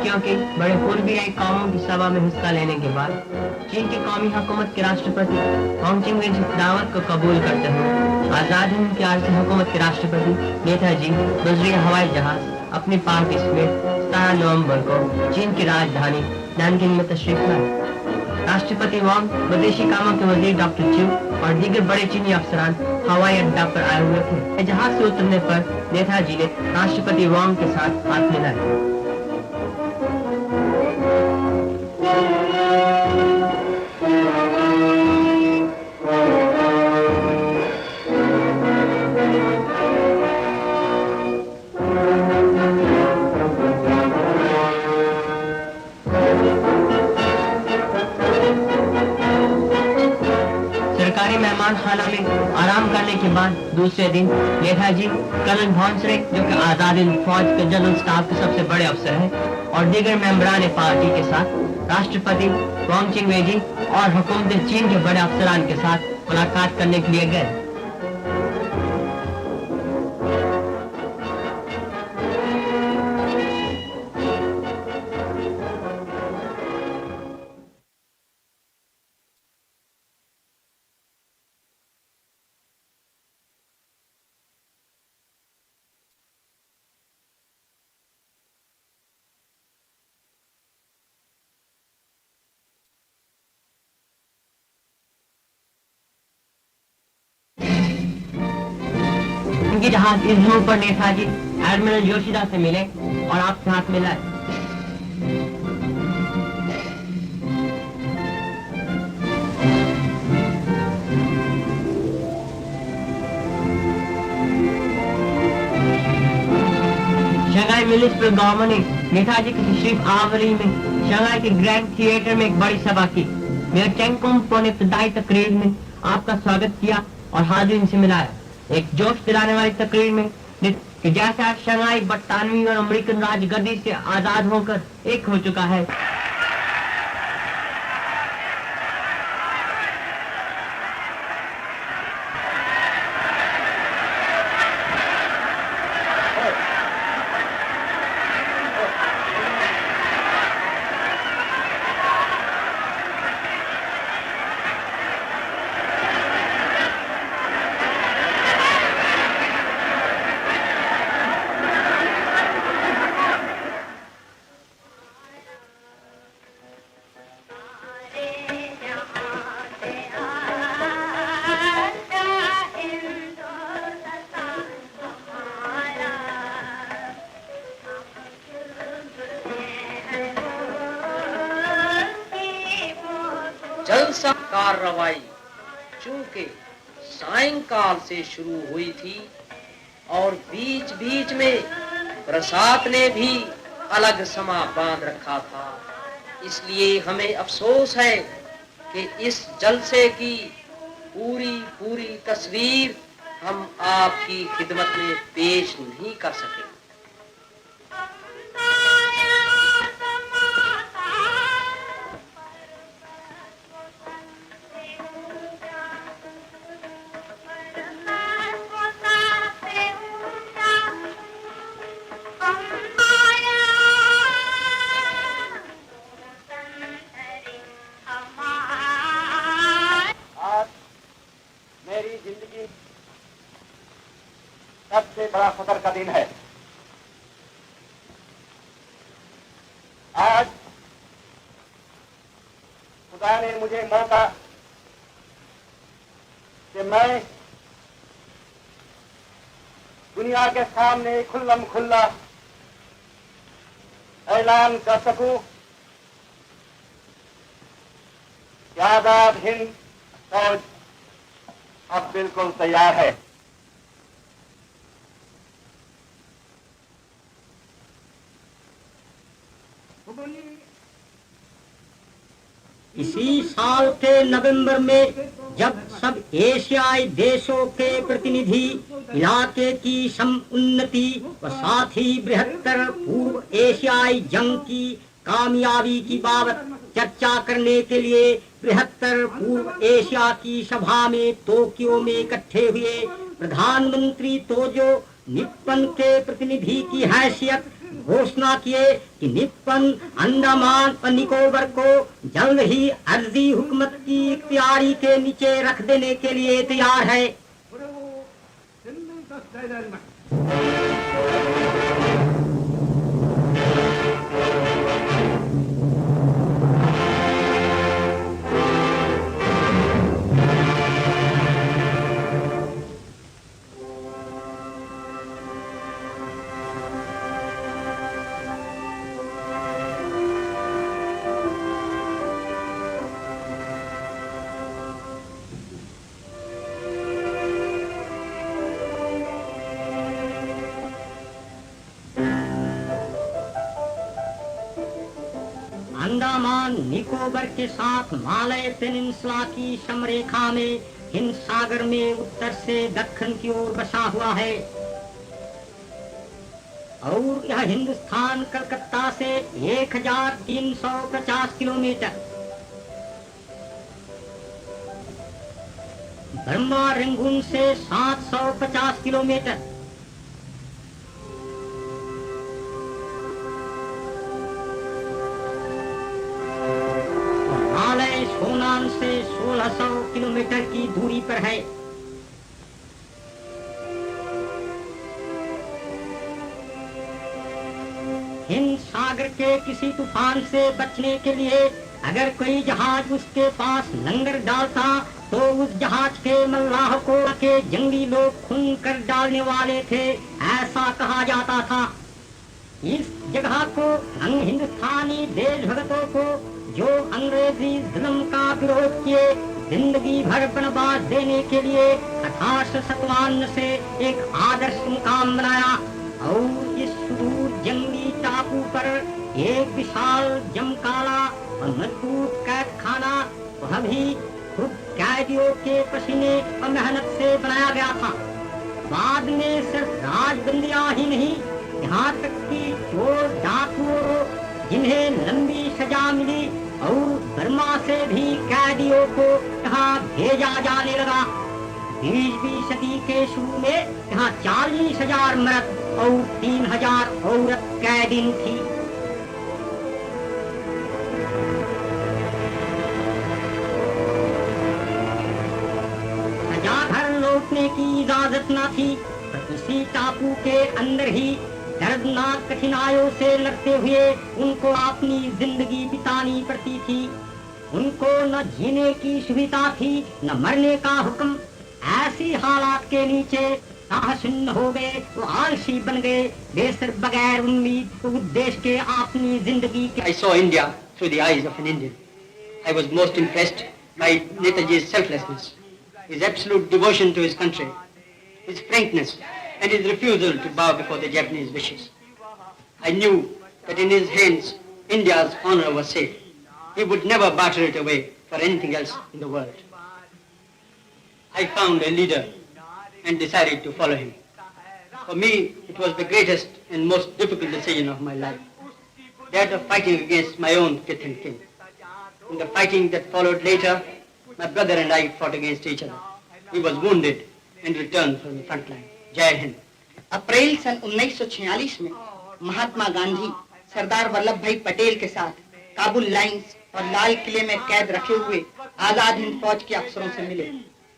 Speaker 1: क्योंकि बड़े पूर्वी कौमों की सभा में हिस्सा लेने के बाद चीन की कौमी हुकूमत के राष्ट्रपति होंगचिंग वेज दावत को कबूल करते हुए आजाद हिंद की आर्थिक हुकूमत के राष्ट्रपति नेताजी गुजरी हवाई जहाज अपनी पार्टी समेत 17 नवंबर को चीन की राजधानी नैनकिंग में तशरीफ लाए। राष्ट्रपति वांग, विदेशी कामों के वजीर डॉक्टर चिव और दीगर बड़े चीनी अफसरान हवाई अड्डा पर आए हुए थे। जहाज से उतरने पर नेताजी ने राष्ट्रपति वांग के साथ हाथ मिलाया। मेहमान खाना में आराम करने के बाद दूसरे दिन नेताजी कर्नल भौंसले, जो कि आजाद हिंद फौज के जनरल स्टाफ के सबसे बड़े अफसर हैं, और दीगर मेंबरान पार्टी के साथ राष्ट्रपति होंगचिंग वेजी और हुकूमत चीन के बड़े अफसरान के साथ मुलाकात करने के लिए गए। उनके जहाज इस जगह पर नेताजी एडमिरल योशिदा से मिले और आपसे हाथ मिलाए। म्युनिसिपल गवर्नमेंट ने नेताजी की तशरीफ आवरी में शंघाई के ग्रैंड थिएटर में एक बड़ी सभा की। मेयर चेंगकुम ने इब्तदाई तकरीर में आपका स्वागत किया और हाजिरीन से मिलाया। एक जोश दिलाने वाली तकरीर में कि जैसा शंघाई बरतानवी और अमेरिकन राजगद्दी से आजाद होकर एक हो चुका है,
Speaker 12: जलसा कार्रवाई चूंकि सायंकाल से शुरू हुई थी और बीच बीच में बरसात ने भी अलग समा बांध रखा था, इसलिए हमें अफसोस है कि इस जलसे की पूरी तस्वीर हम आपकी खिदमत में पेश नहीं कर सके।
Speaker 5: मेरी जिंदगी सबसे बड़ा फख्र का दिन है। आज खुदा ने मुझे मौका कि मैं दुनिया के सामने खुल्लम खुल्ला ऐलान कर सकूं कि आजाद हिंद फौज अब बिल्कुल तैयार है।
Speaker 11: इसी साल के नवंबर में जब सब एशियाई देशों के प्रतिनिधि इलाके की समुन्नति व साथ ही बृहत्तर पूर्व एशियाई जंग की कामयाबी की बाबत चर्चा करने के लिए बृहत्तर पूर्व एशिया की सभा में टोक्यो में इकट्ठे हुए, प्रधानमंत्री तोजो निप्पन के प्रतिनिधि की हैसियत घोषणा किए कि निप्पन अंडमान और निकोबर को जल्द ही अर्जी हुकूमत की इख्तियारी के नीचे रख देने के लिए तैयार है। अंडमान निकोबर के साथ मालय पेनिनसुला की समरेखा में हिंद सागर में उत्तर से दक्षिण की ओर बसा हुआ है और यह हिंदुस्तान कलकत्ता से 1350 किलोमीटर, बर्मा रंगून से 750 किलोमीटर, सोनान से 1600 किलोमीटर की दूरी पर है। हिंद सागर के किसी तूफान से बचने के लिए अगर कोई जहाज उसके पास लंगर डालता तो उस जहाज के मल्लाह को के जंगली लोग खून कर डालने वाले थे, ऐसा कहा जाता था। इस जगह को हिंदुस्तानी देशभक्तों को जो अंग्रेजी जुल्म का विरोध किए जिंदगी भर बनवास देने के लिए 1857 से एक आदर्श मुकाम बनाया और इस सुदूर जंग टापू पर एक विशाल जमकाला और मजबूत कैद खाना, वह भी खुद कैदियों के पसीने और मेहनत से बनाया गया था। बाद में सिर्फ राजबंदियां ही नहीं, यहाँ तक कि चोर डाकुओं जिन्हें लंबी सजा मिली और बर्मा से भी कैदियों को यहाँ भेजा जाने लगा। 20वीं सदी के शुरू में यहाँ 40,000 मर्द और 3,000 औरत कैदीन थी। सजा घर लौटने की इजाजत न थी, पर उसी टापू के अंदर ही दर्दनाक कठिनाइयों से लड़ते हुए उनको अपनी जिंदगी बितानी पड़ती थी। उनको न जीने की सुविधा थी, न मरने का हुक्म। ऐसी हालात के नीचे ताहशुन्न हो गए, वो आलसी बन गए, वे सिर्फ बगैर उम्मीद उद्देश्य के अपनी जिंदगी के।
Speaker 7: I saw India through the eyes of an Indian. I was most impressed by Netaji's selflessness, his absolute devotion to his country, his frankness, and his refusal to bow before the Japanese wishes. I knew that in his hands India's honor was safe. He would never barter it away for anything else in the world. I found a leader and decided to follow him. For me, it was the greatest and most difficult decision of my life, that of fighting against my own kith and kin. In the fighting that followed later, my brother and I fought against each other. He was wounded and returned from the front line. जय हिंद। अप्रैल सन 1946 में महात्मा गांधी सरदार वल्लभ भाई पटेल के साथ Kabul lines और लाल किले में कैद रखे हुए आजाद हिंद फौज के अफसरों से मिले।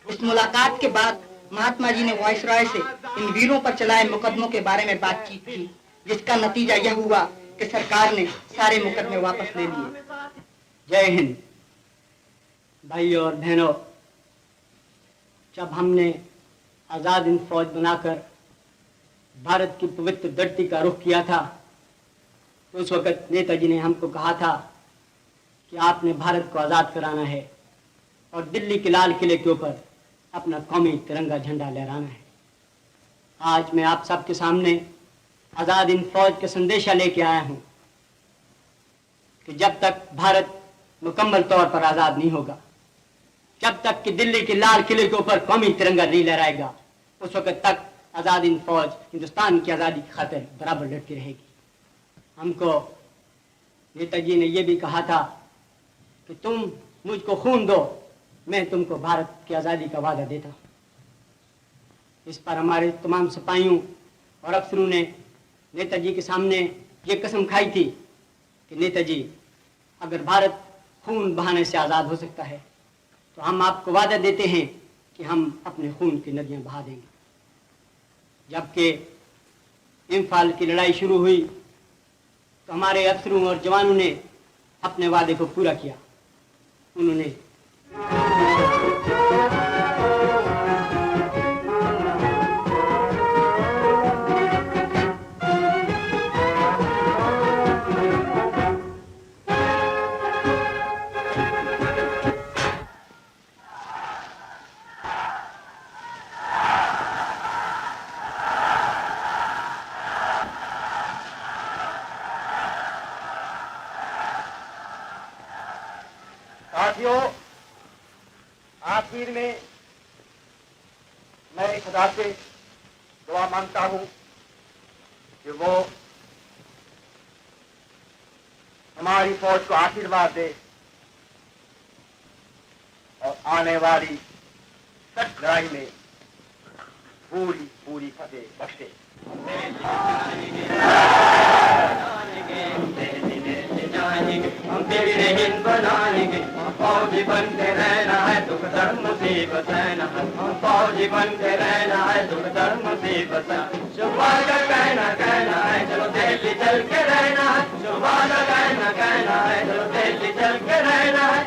Speaker 7: इस मुलाकात के बाद महात्मा जी ने वायसराय से इन वीरों पर चलाए मुकदमों के बारे में बातचीत की, जिसका नतीजा यह हुआ कि सरकार ने सारे मुकदमे वापस ले लिए। जय हिंद। भाइयों और बहनों, जब हमने आजाद हिंद फौज बनाकर भारत की पवित्र धरती का रुख किया था, तो उस वक्त नेताजी ने हमको कहा था कि आपने भारत को आजाद कराना है और दिल्ली के लाल किले के ऊपर अपना कौमी तिरंगा झंडा लहराना है। आज मैं आप सबके सामने आजाद हिंद फौज का संदेशा लेके आया हूं कि जब तक भारत मुकम्मल तौर पर आजाद नहीं होगा, जब तक कि दिल्ली के लाल किले के ऊपर कौमी तिरंगा नहीं लहराएगा, उस वक्त तक आजाद हिंद फौज हिंदुस्तान की आज़ादी की खातिर बराबर लड़ती रहेगी। हमको नेताजी ने यह भी कहा था कि तुम मुझको खून दो, मैं तुमको भारत की आज़ादी का वादा देता हूँ। इस पर हमारे तमाम सिपाहियों और अफसरों ने नेताजी के सामने ये कसम खाई थी कि नेताजी, अगर भारत खून बहाने से आज़ाद हो सकता है तो हम आपको वादा देते हैं कि हम अपने खून की नदियां बहा देंगे। जबकि इम्फाल की लड़ाई शुरू हुई तो हमारे अफसरों और जवानों ने अपने वादे को पूरा किया। उन्होंने
Speaker 3: साथियों, आखिर में मैं खुदा से दुआ मांगता हूं कि वो हमारी फौज को आशीर्वाद दे और आने वाली सख्त लड़ाई में पूरी पूरी फतेह बख्शे। हम तेरे हिंद बनाएंगे, हम फौजी बनते रहना है, दुख दर्द मुसीबत रहना है, हम फौजी बनते रहना है, दुख दर्द मुसीबत है। सुबह का कहना है, चलो दिल्ली चल के रहना है, सुबह का कहना है, चलो दिल्ली चल के रहना है।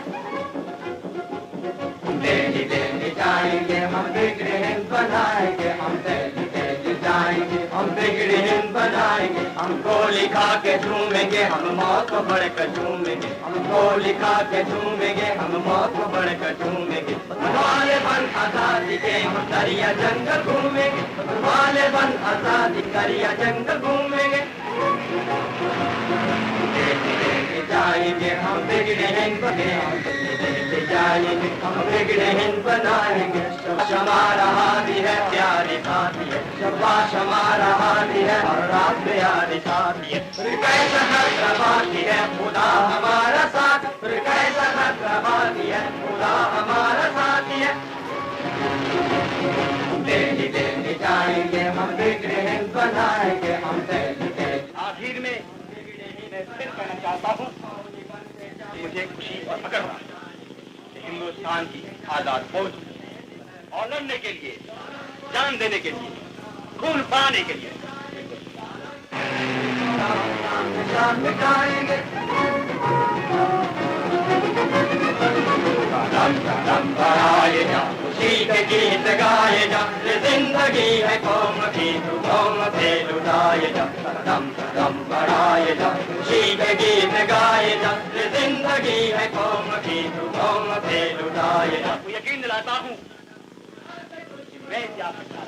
Speaker 3: दिल्ली जाएंगे, हम बिगड़े हिंद बनाएंगे, हम दिल्ली जाएंगे, हम बिगड़े हिंद बनाएंगे, हम गोली खा के झूमेंगे, हम मौत को बढ़कर झूमेंगे, हम गोली खा के झूमेंगे, हम मौत को बढ़कर झूमेंगे। वाले बन आजादी के हम दरिया जंगल घूमेंगे, वाले बन आजादी दरिया जंगल घूमेंगे।
Speaker 10: जाएंगे हम बिगड़े हिंद जाएंगे हम बिगड़े हिंद बनाएंगे हमारा हाथी है प्यारी साथी है शबाश हमारा हाथी है और रात प्यारी साथी है कैसा खतरबाती है खुदा हमारा साथ कैसा खतरबाती है खुदा हमारा साथी है दिल्ली दिल्ली जाएंगे हम बिगड़े हिंद बनाएंगे हम दिल्ली
Speaker 8: आखिर में मैं फिर कहना चाहता हूँ मुझे खुशी और फख्र हुआ कि हिंदुस्तान की आजाद फौज और लड़ने के लिए जान देने के लिए खून बहाने के लिए
Speaker 10: मिटाएंगे बढ़ाए जा खुशी के गीत गाए जा ये जिंदगी है कौम की तू कौम से लुटाए जा कदम कदम बढ़ाए जा खुशी के गीत गाए जा ये जिंदगी है कौम की तू कौम से लुटाए जा
Speaker 8: यकीन दिलाता हूँ मैं क्या सकता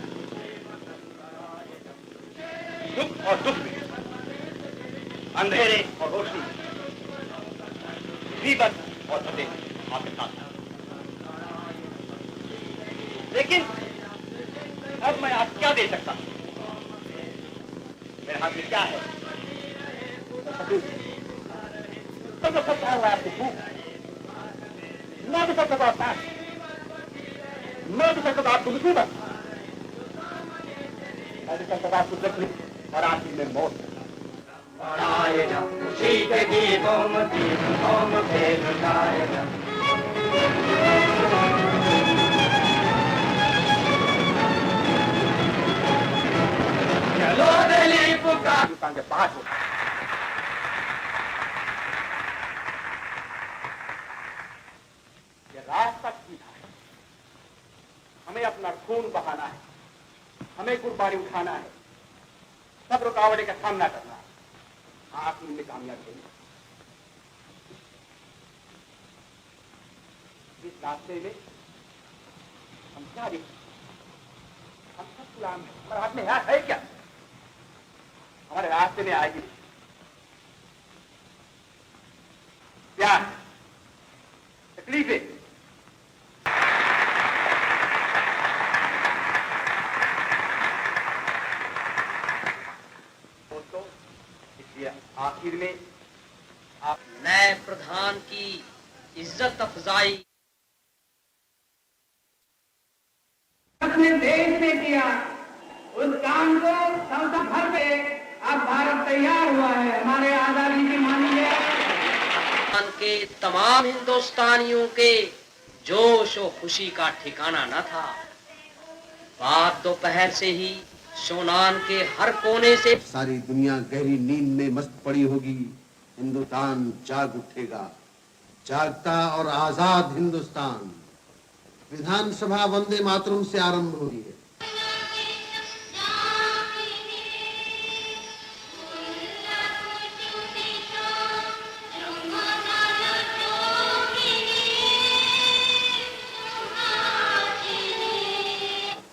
Speaker 8: सुख और दुख में अंधेरे और रोशनी मुसीबत और फतेह आपके साथ लेकिन अब मैं आप क्या दे सकता हूं मेरे हाथ में क्या है सब सकता है आपको भूख ना भी सकता आपका मैं भी सकता आपको मुसीबत मैं भी सकता आपको तकलीफ और आखिर में मौत
Speaker 10: बढ़ाए जा खुशी के गीतों में कौम से लुटाए जा चलो दिल्ली पुकार
Speaker 8: हिंदुस्तान के पास हो ये रास्ता सीधा है हमें अपना खून बहाना है हमें कुर्बानी उठाना है सब रुकावटें का सामना करना है आखिर में कामयाब होगी इस रास्ते में हम क्या देखते हम सब गुलाम हैं हमारे हाथ में हाथ है क्या हमारे रास्ते में आएगी प्यार तकलीफें दोस्तों इसलिए आखिर में आप
Speaker 12: नए प्रधान की इज्जत अफजाई
Speaker 4: अपने देश में किया उस काम को संसद भर में अब भारत तैयार हुआ है हमारे आजादी की मानिए
Speaker 12: के तमाम हिंदुस्तानियों के जोश और खुशी का ठिकाना न था बाद दोपहर से ही सोनान के हर कोने से
Speaker 9: सारी दुनिया गहरी नींद में मस्त पड़ी होगी हिंदुस्तान जाग उठेगा जागता और आजाद हिंदुस्तान विधानसभा वंदे मातरम से आरंभ हुई है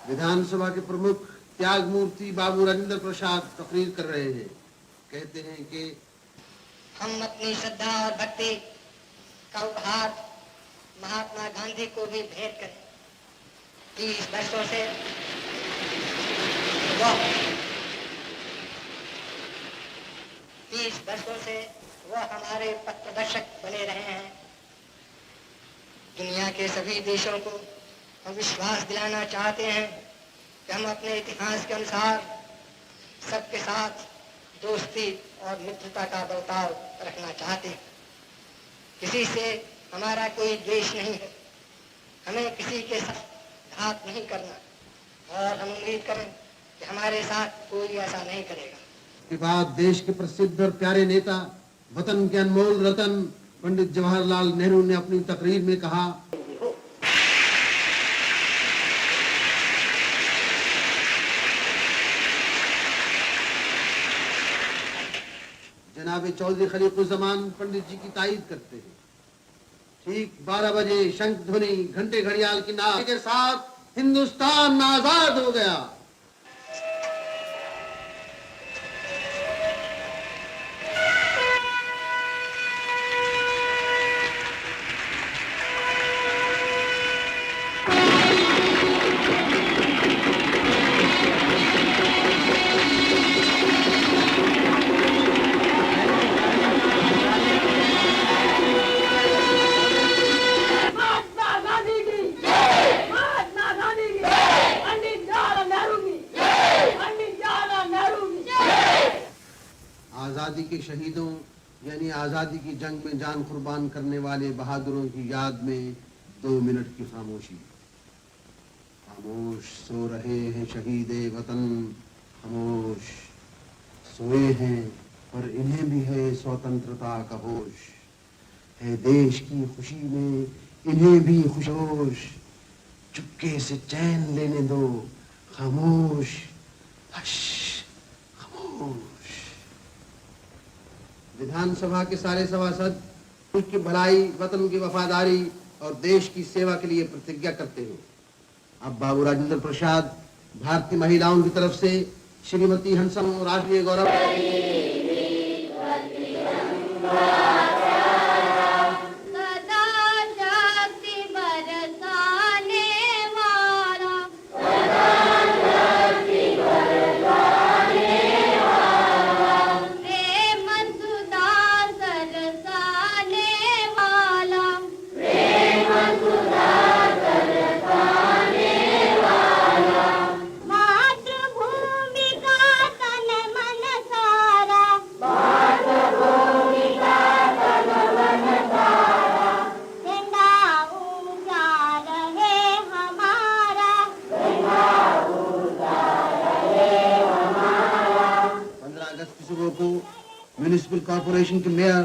Speaker 9: विधानसभा के प्रमुख त्याग मूर्ति बाबू राजेंद्र प्रसाद तकरीर कर रहे हैं कहते हैं कि
Speaker 7: हम अपनी श्रद्धा और भक्ति का उपहार महात्मा गांधी को भी भेंट करें 30 वर्षों से वो हमारे पथ प्रदर्शक बने रहे हैं दुनिया के सभी देशों को हम विश्वास दिलाना चाहते हैं कि हम अपने इतिहास के अनुसार सबके साथ दोस्ती और मित्रता का बर्ताव रखना चाहते हैं किसी से हमारा कोई द्वेष नहीं है हमें किसी के साथ घात नहीं करना और हम उम्मीद करें कि हमारे साथ कोई ऐसा नहीं करेगा
Speaker 9: के बाद देश के प्रसिद्ध और प्यारे नेता वतन के अनमोल रतन पंडित जवाहरलाल नेहरू ने अपनी तकरीर में कहा जनाब चौधरी खलीकुज़्ज़मान पंडित जी की तारीफ करते हैं ठीक 12 बजे शंख ध्वनि घंटे घड़ियाल की नाद के साथ हिंदुस्तान आजाद हो गया आज़ादी के शहीदों यानी आज़ादी की जंग में जान कुर्बान करने वाले बहादुरों की याद में 2 मिनट की खामोशी। खामोश सो रहे हैं शहीदे वतन, खामोश सोए हैं पर इन्हें भी है स्वतंत्रता का होश। है देश की खुशी में इन्हें भी खुशोश, चुपके से चैन लेने दो खामोश, हश खामोश। विधानसभा के सारे सभासद मुल्क की भलाई, वतन की वफादारी और देश की सेवा के लिए प्रतिज्ञा करते हैं। अब बाबू राजेंद्र प्रसाद भारतीय महिलाओं की तरफ से श्रीमती हंसम राष्ट्रीय गौरव म्युनिसिपल कॉर्पोरेशन के मेयर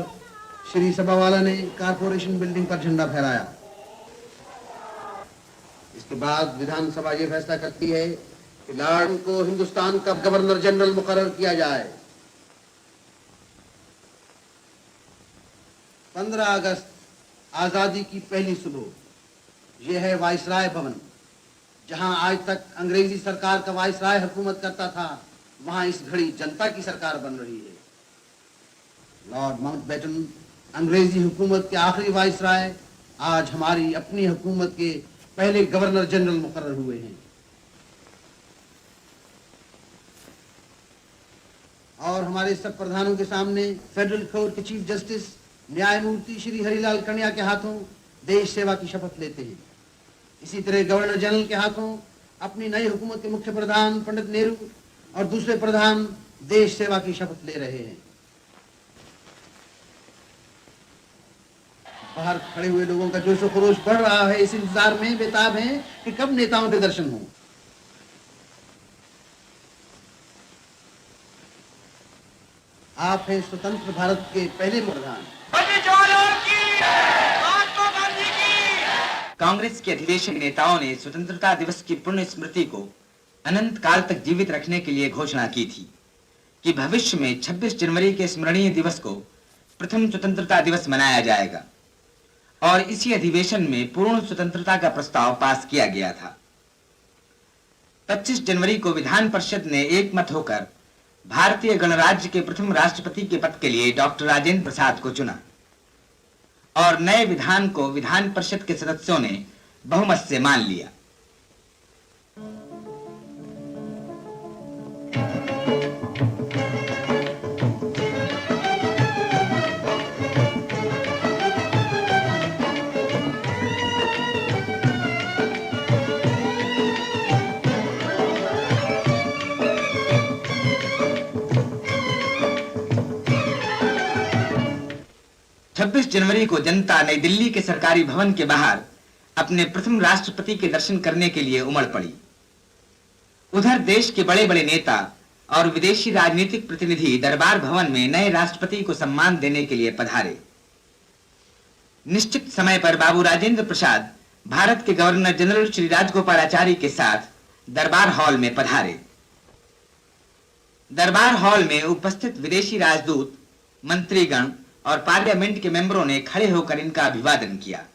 Speaker 9: श्री सभावाला ने कॉर्पोरेशन बिल्डिंग पर झंडा फहराया। इसके बाद विधानसभा ये फैसला करती है कि लॉर्ड को हिंदुस्तान का गवर्नर जनरल मुकर्रर किया जाए। 15 अगस्त आजादी की पहली सुबह, यह है वायसराय भवन, जहां आज तक अंग्रेजी सरकार का वायसराय हुकूमत करता था, वहां इस घड़ी जनता की सरकार बन रही है। लॉर्ड माउंटबेटन अंग्रेजी हुकूमत के आखिरी वायसराय आज हमारी अपनी हुकूमत के पहले गवर्नर जनरल मुकर्रर हुए हैं। और हमारे सब प्रधानों के सामने फेडरल कोर्ट के चीफ जस्टिस न्यायमूर्ति श्री हरिलाल कन्या के हाथों देश सेवा की शपथ लेते हैं। इसी तरह गवर्नर जनरल के हाथों अपनी नई हुकूमत के मुख्य प्रधान पंडित नेहरू और दूसरे प्रधान देश सेवा की शपथ ले रहे हैं। बाहर खड़े हुए लोगों का जोश खरोश बढ़ रहा है, इस इंतजार में बेताब हैं कि कब नेताओं के दर्शन हों। आप हैं स्वतंत्र भारत के पहले प्रधान।
Speaker 13: कांग्रेस के अधिवेशन नेताओं ने स्वतंत्रता दिवस की पुण्य स्मृति को अनंत काल तक जीवित रखने के लिए घोषणा की थी कि भविष्य में 26 जनवरी के स्मरणीय दिवस को प्रथम स्वतंत्रता दिवस मनाया जाएगा, और इसी अधिवेशन में पूर्ण स्वतंत्रता का प्रस्ताव पास किया गया था। 25 जनवरी को विधान परिषद ने एकमत होकर भारतीय गणराज्य के प्रथम राष्ट्रपति के पद के लिए डॉक्टर राजेंद्र प्रसाद को चुना, और नए विधान को विधान परिषद के सदस्यों ने बहुमत से मान लिया। जनवरी को जनता नई दिल्ली के सरकारी भवन के बाहर अपने प्रथम राष्ट्रपति के दर्शन करने के लिए उमड़ पड़ी। उधर देश के बड़े बड़े नेता और विदेशी राजनीतिक प्रतिनिधि दरबार भवन में नए राष्ट्रपति को सम्मान देने के लिए पधारे। निश्चित समय पर बाबू राजेंद्र प्रसाद भारत के गवर्नर जनरल श्री राजगोपालाचारी के साथ दरबार हॉल में पधारे। दरबार हॉल में उपस्थित विदेशी राजदूत, मंत्रीगण और पार्लियामेंट के मेंबरों ने खड़े होकर इनका अभिवादन किया।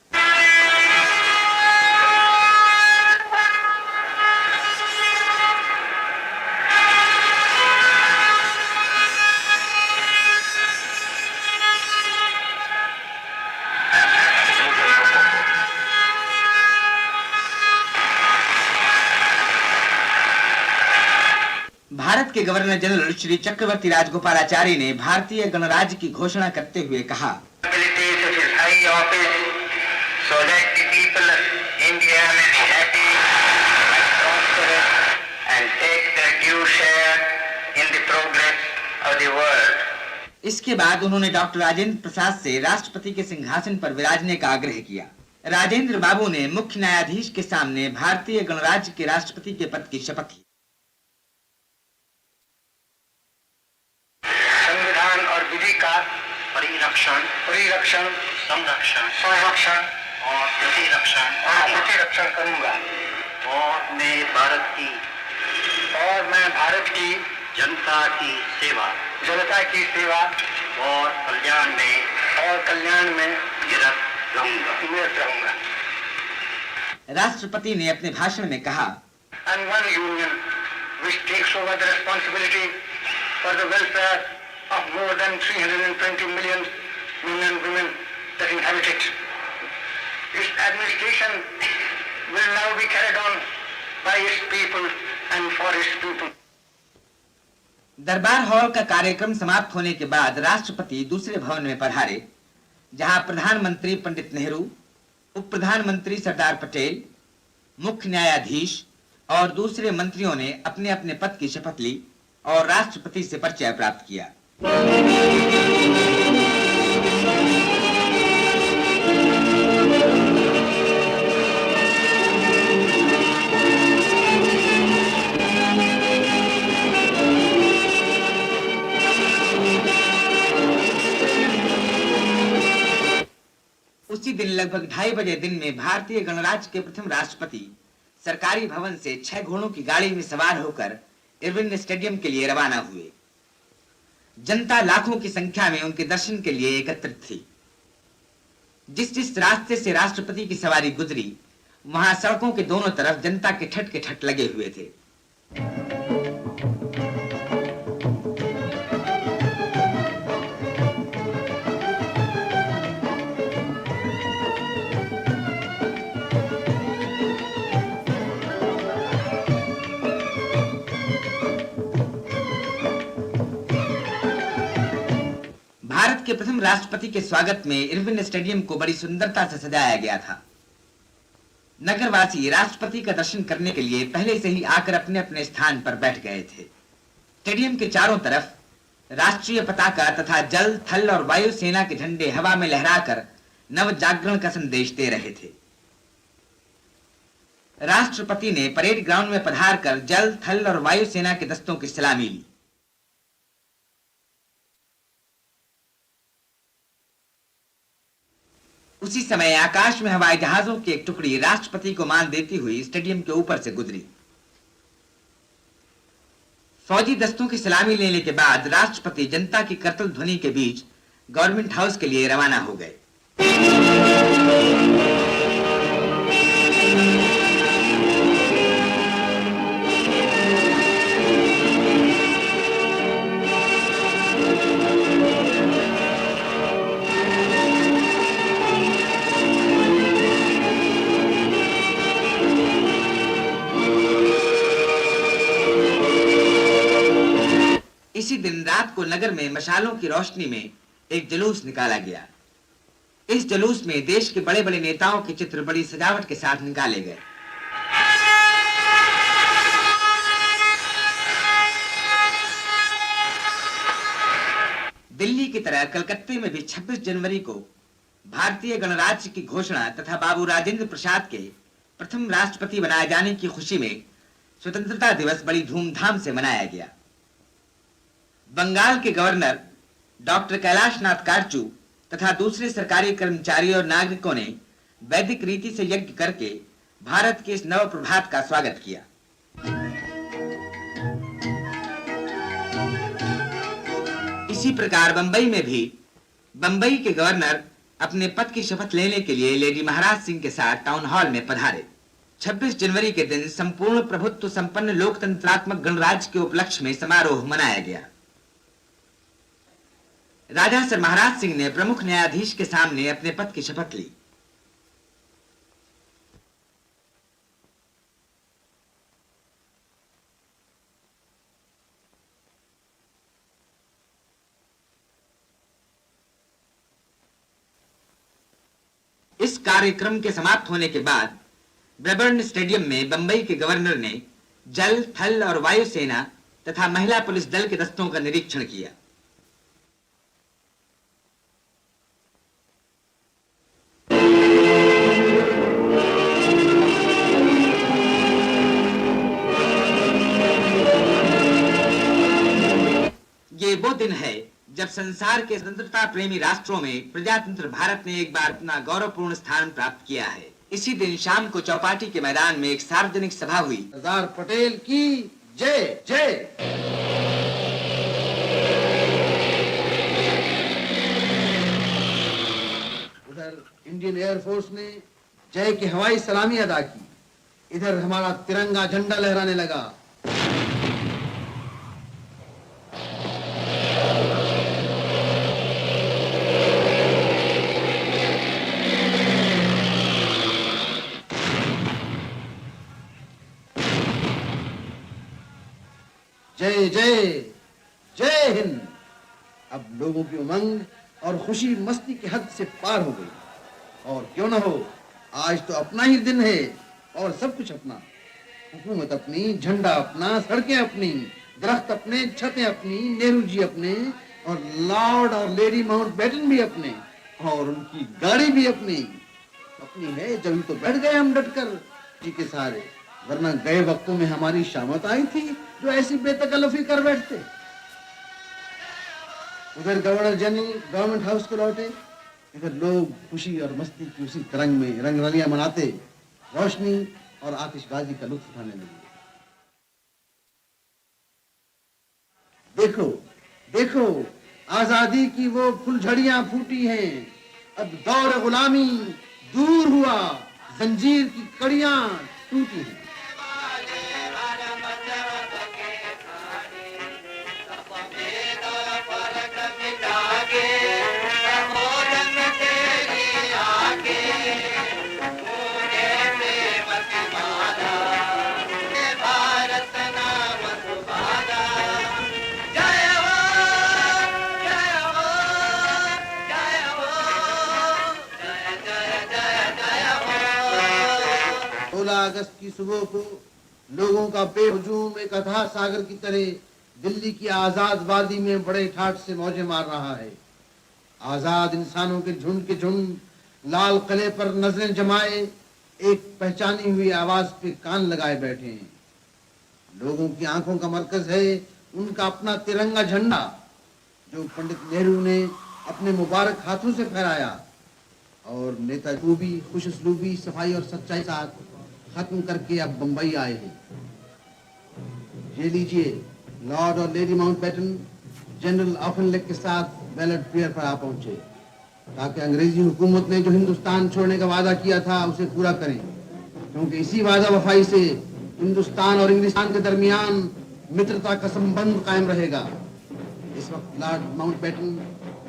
Speaker 13: भारत के गवर्नर जनरल श्री चक्रवर्ती राजगोपालाचारी ने भारतीय गणराज्य की घोषणा करते हुए कहा, इसके बाद उन्होंने डॉक्टर राजेंद्र प्रसाद से राष्ट्रपति के सिंहासन पर विराजने का आग्रह किया। राजेंद्र बाबू ने मुख्य न्यायाधीश के सामने भारतीय गणराज्य के राष्ट्रपति के पद की शपथ ली।
Speaker 5: संविधान और विधि का परिरक्षण संरक्षण और प्रतिरक्षण करूंगा और मैं भारत की जनता की सेवा और कल्याण में निरत रहूंगा।
Speaker 13: राष्ट्रपति ने अपने भाषण में कहा,
Speaker 5: And one union which takes over the responsibility for the welfare of more than 320 million men and women that inhabit it. Its administration will now be carried on by its people and for its people.
Speaker 13: दरबार hall का कार्यक्रम समाप्त होने के बाद राष्ट्रपति दूसरे भवन में पधारे, जहां प्रधानमंत्री पंडित नेहरू, उप प्रधानमंत्री सरदार पटेल, मुख्य न्यायाधीश और दूसरे मंत्रियों ने अपने अपने पद की शपथ ली और राष्ट्रपति से परिचय प्राप्त किया। उसी दिन लगभग 2:30 बजे दिन में भारतीय गणराज्य के प्रथम राष्ट्रपति सरकारी भवन से 6 घोड़ों की गाड़ी में सवार होकर इरविन स्टेडियम के लिए रवाना हुए। जनता लाखों की संख्या में उनके दर्शन के लिए एकत्रित थी। जिस जिस रास्ते से राष्ट्रपति की सवारी गुजरी, वहां सड़कों के दोनों तरफ जनता के ठट लगे हुए थे। भारत के प्रथम राष्ट्रपति के स्वागत में इरविन स्टेडियम को बड़ी सुंदरता से सजाया गया था। नगरवासी राष्ट्रपति का दर्शन करने के लिए पहले से ही आकर अपने अपने स्थान पर बैठ गए थे। स्टेडियम के चारों तरफ राष्ट्रीय पताका तथा जल, थल और वायु सेना के झंडे हवा में लहराकर नव जागरण का संदेश दे रहे थे। राष्ट्रपति ने परेड ग्राउंड में पधार कर जल, थल और वायु सेना के दस्तों की सलामी ली। उसी समय आकाश में हवाई जहाजों की एक टुकड़ी राष्ट्रपति को मान देती हुई स्टेडियम के ऊपर से गुजरी। फौजी दस्तों की सलामी लेने के बाद राष्ट्रपति जनता की करतल ध्वनि के बीच गवर्नमेंट हाउस के लिए रवाना हो गए। इसी दिन रात को नगर में मशालों की रोशनी में एक जुलूस निकाला गया। इस जुलूस में देश के बड़े बड़े नेताओं के चित्र बड़ी सजावट के साथ निकाले गए। दिल्ली की तरह कलकत्ते में भी 26 जनवरी को भारतीय गणराज्य की घोषणा तथा बाबू राजेंद्र प्रसाद के प्रथम राष्ट्रपति बनाए जाने की खुशी में स्वतंत्रता दिवस बड़ी धूमधाम से मनाया गया। बंगाल के गवर्नर डॉक्टर कैलाश नाथ कारचू तथा दूसरे सरकारी कर्मचारियों और नागरिकों ने वैदिक रीति से यज्ञ करके भारत के इस नव प्रभात का स्वागत किया। इसी प्रकार बंबई में भी बंबई के गवर्नर अपने पद की शपथ लेने के लिए लेडी महाराज सिंह के साथ टाउन हॉल में पधारे। 26 जनवरी के दिन संपूर्ण प्रभुत्व संपन्न लोकतंत्रात्मक गणराज्य के उपलक्ष्य में समारोह मनाया गया। राजा सर महाराज सिंह ने प्रमुख न्यायाधीश के सामने अपने पद की शपथ ली। इस कार्यक्रम के समाप्त होने के बाद ब्रबर्न स्टेडियम में बंबई के गवर्नर ने जल, थल और वायु सेना तथा महिला पुलिस दल के दस्तों का निरीक्षण किया। ये वो दिन है जब संसार के स्वतंत्रता प्रेमी राष्ट्रों में प्रजातंत्र भारत ने एक बार अपना गौरवपूर्ण स्थान प्राप्त किया है। इसी दिन शाम को चौपाटी के मैदान में एक सार्वजनिक सभा हुई।
Speaker 9: सरदार पटेल की जय जय। उधर इंडियन एयरफोर्स ने जय की हवाई सलामी अदा की। इधर हमारा तिरंगा झंडा लहराने लगा। जय जय जय हिंद। अब लोगों की उमंग और खुशी मस्ती की हद से पार हो गई। और क्यों ना हो, आज तो अपना ही दिन है और सब कुछ अपना। हुकूमत अपनी, झंडा अपना, सड़कें अपनी, दरख्त अपने, छतें अपनी, नेहरू जी अपने और लॉर्ड और लेडी माउंटबेटन भी अपने और उनकी गाड़ी भी अपनी है। जब तो बैठ गए हम डटकर जी के सहारे, वरना गए वक्तों में हमारी शामत आई थी जो ऐसी बेतकल्लुफी कर बैठते। उधर गवर्नर जनरल गवर्नमेंट हाउस को लौटे। इधर लोग खुशी और मस्ती की उसी तरंग में रंगरलियां मनाते, रोशनी और आतिशबाजी का लुत्फ उठाने लगे। देखो देखो, आजादी की वो फुलझड़ियां फूटी हैं। अब दौर गुलामी दूर हुआ, जंजीर की कड़ियां टूटी हैं। अगस्त की सुबह को लोगों का बेहुजूम एक अथाह सागर की तरह दिल्ली की आजाद वादी में बड़े ठाठ से मौजे मार रहा है। आजाद इंसानों के झुंड लाल किले पर नजरें जमाए एक पहचानी हुई आवाज पे कान लगाए बैठे हैं। लोगों की आंखों का मरकज है उनका अपना तिरंगा झंडा, जो पंडित नेहरू ने अपने मुबारक हाथों से फहराया और नेताजी को भी खुशउस्लूबी, सफाई और सच्चाई के साथ खत्म करके अब बंबई आए हैं। ये लीजिए, लॉर्ड और लेडी माउंटबेटन जनरल ऑफनलेक के साथ बैलेट प्रेयर पर आ पहुंचे ताकि अंग्रेजी हुकूमत ने जो हिंदुस्तान छोड़ने का वादा किया था उसे पूरा करें, क्योंकि इसी वादा वफाई से हिंदुस्तान और इंग्लिस्तान के दरमियान मित्रता का संबंध कायम रहेगा। इस वक्त लॉर्ड माउंटबेटन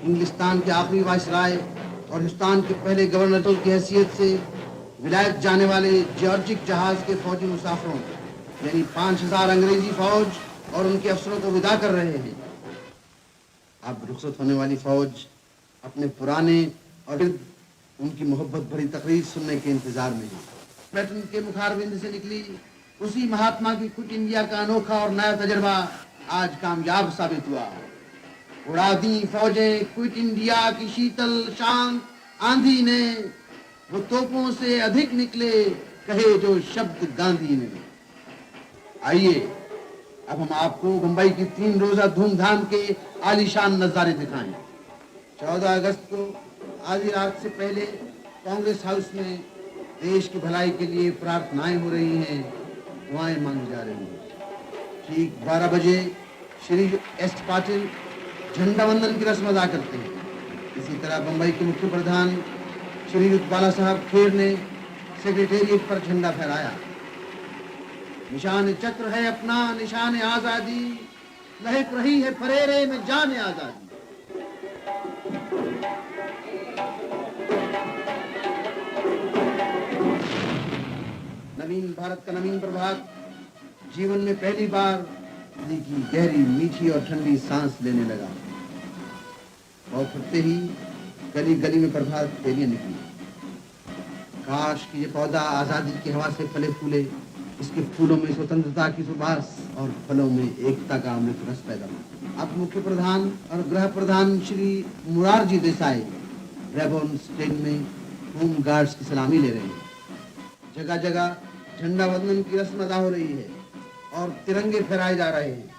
Speaker 9: इंग्लिस्तान के आखिरी वायसराय और हिंदुस्तान के पहले गवर्नर की हैसियत से विलायत जाने वाले जॉर्जिक जहाज के फौजी मुसाफिरों यानी 5000 अंग्रेजी फौज और उनके अफसरों को विदा कर रहे हैं। अब रुखसत होने वाली फौज अपने पुराने और उनकी मोहब्बत भरी तकरीर सुनने के इंतजार में है। पैटर्न के मुखारबिंद से निकली उसी महात्मा की क्विट इंडिया का अनोखा और नया तजर्बा आज कामयाब साबित हुआ। उड़ा दी फौजें क्विट इंडिया की शीतल शांत आंधी ने, वो तोपों से अधिक निकले कहे जो शब्द गांधी ने। आइए अब हम आपको मुंबई की 3 रोजा धूमधाम के आलीशान नजारे दिखाएं। 14 अगस्त को आधी रात से पहले कांग्रेस हाउस में देश की भलाई के लिए प्रार्थनाएं हो रही हैं, दुआएं मांगी जा रही हैं। ठीक 12 बजे श्री एस पाटिल झंडा वंदन की रस्म अदा करते हैं। इसी तरह मुंबई के मुख्य प्रधान श्री बाला साहब खेर ने सेक्रेटेरिएट पर झंडा फहराया। निशान चक्र है अपना, निशान आजादी, लहक रही है फरेरे में जान आजादी। नवीन भारत का नवीन प्रभात जीवन में पहली बार दिल्ली की गहरी, मीठी और ठंडी सांस लेने लगा और फटते ही गली गली में प्रभात फेरियां निकली। काश कि ये पौधा आजादी की हवा से फले फूले, इसके फूलों में स्वतंत्रता की सुबास और फलों में एकता का अमृत रस पैदा हो। अब मुख्य प्रधान और गृह प्रधान श्री मुरारजी देसाई रेबोन स्टेट में होम गार्ड्स की सलामी ले रहे हैं। जगह जगह झंडा वंदन की रस्म अदा हो रही है और तिरंगे फहराए जा रहे हैं।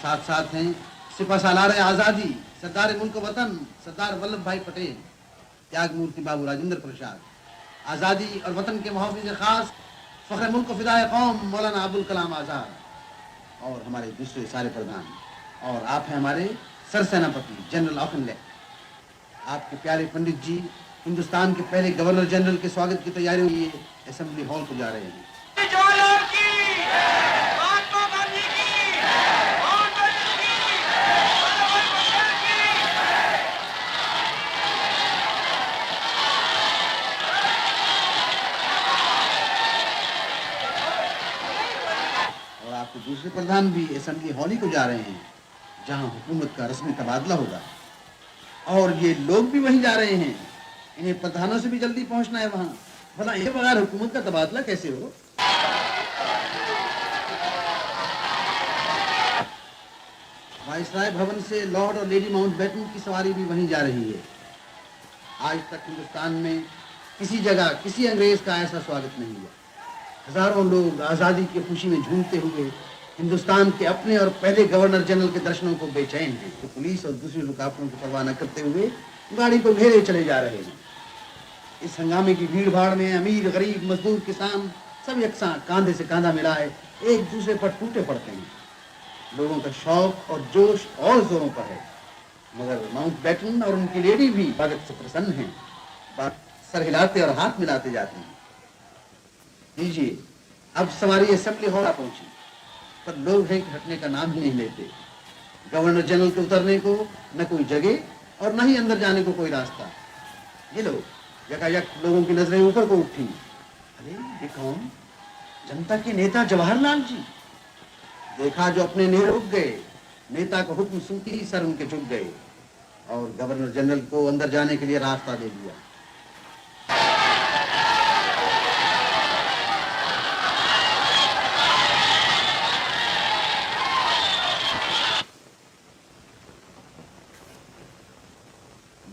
Speaker 9: साथ साथ हैं सिपा सालार आज़ादी, सरदार मुल्क वतन सरदार वल्लभ भाई पटेल, त्याग मूर्ति बाबू राजेंद्र प्रसाद, आज़ादी और वतन के मुहाफिज खास फ़ख्र मुल्क फ़िदाए कौम मौलाना अबुल कलाम आज़ाद, और हमारे दूसरे सारे प्रधान, और आप हैं हमारे सरसेनापति जनरल ऑफनले। आपके प्यारे पंडित जी हिंदुस्तान के पहले गवर्नर जनरल के स्वागत की तैयारियों के लिए असेंबली हॉल को जा रहे हैं। और आपके दूसरे प्रधान भी असेंबली हॉल ही को जा रहे हैं, जहां हुकूमत का रस्मी तबादला होगा, और ये लोग भी वहीं जा रहे हैं। इन्हें प्रधानों से भी जल्दी पहुंचना है वहां। भला ये बगैर हुकूमत का तबादला कैसे हो? वाइसराय भवन से लॉर्ड और लेडी माउंटबेटन की सवारी भी वहीं जा रही है। आज तक हिंदुस्तान में किसी जगह किसी अंग्रेज का ऐसा स्वागत नहीं हुआ। हजारों लोग आज़ादी की खुशी में झूमते हुए हिंदुस्तान के अपने और पहले गवर्नर जनरल के दर्शनों को बेचैन हैं। तो पुलिस और दूसरी रुकावटों की परवाह न करते हुए गाड़ी को घेरे चले जा रहे हैं। इस हंगामे की भीड़ भाड़ में अमीर, गरीब, मजदूर, किसान सब यकसां कांधे से कांधा मिलाए एक दूसरे पर टूटे पड़ते हैं। लोगों का शौक और जोश और जोरों पर है, मगर माउंटबेटन और उनकी लेडी भी स्वागत से प्रसन्न हैं। सर हिलाते और हाथ मिलाते जाते हैं। लीजिए, अब सवारी असेंबली हॉल पहुंची, पर लोग हैं कि हटने का नाम ही नहीं लेते। गवर्नर जनरल के उतरने को न कोई जगह और न ही अंदर जाने को कोई रास्ता। ये लोग यकायक लोगों की नजरें ऊपर को उठी। अरे ये कौन? जनता के नेता जवाहरलाल जी। देखा जो अपने नेता रुक गए। नेता का हुक्म सुनते ही सर उनके झुक गए और गवर्नर जनरल को अंदर जाने के लिए रास्ता दे दिया।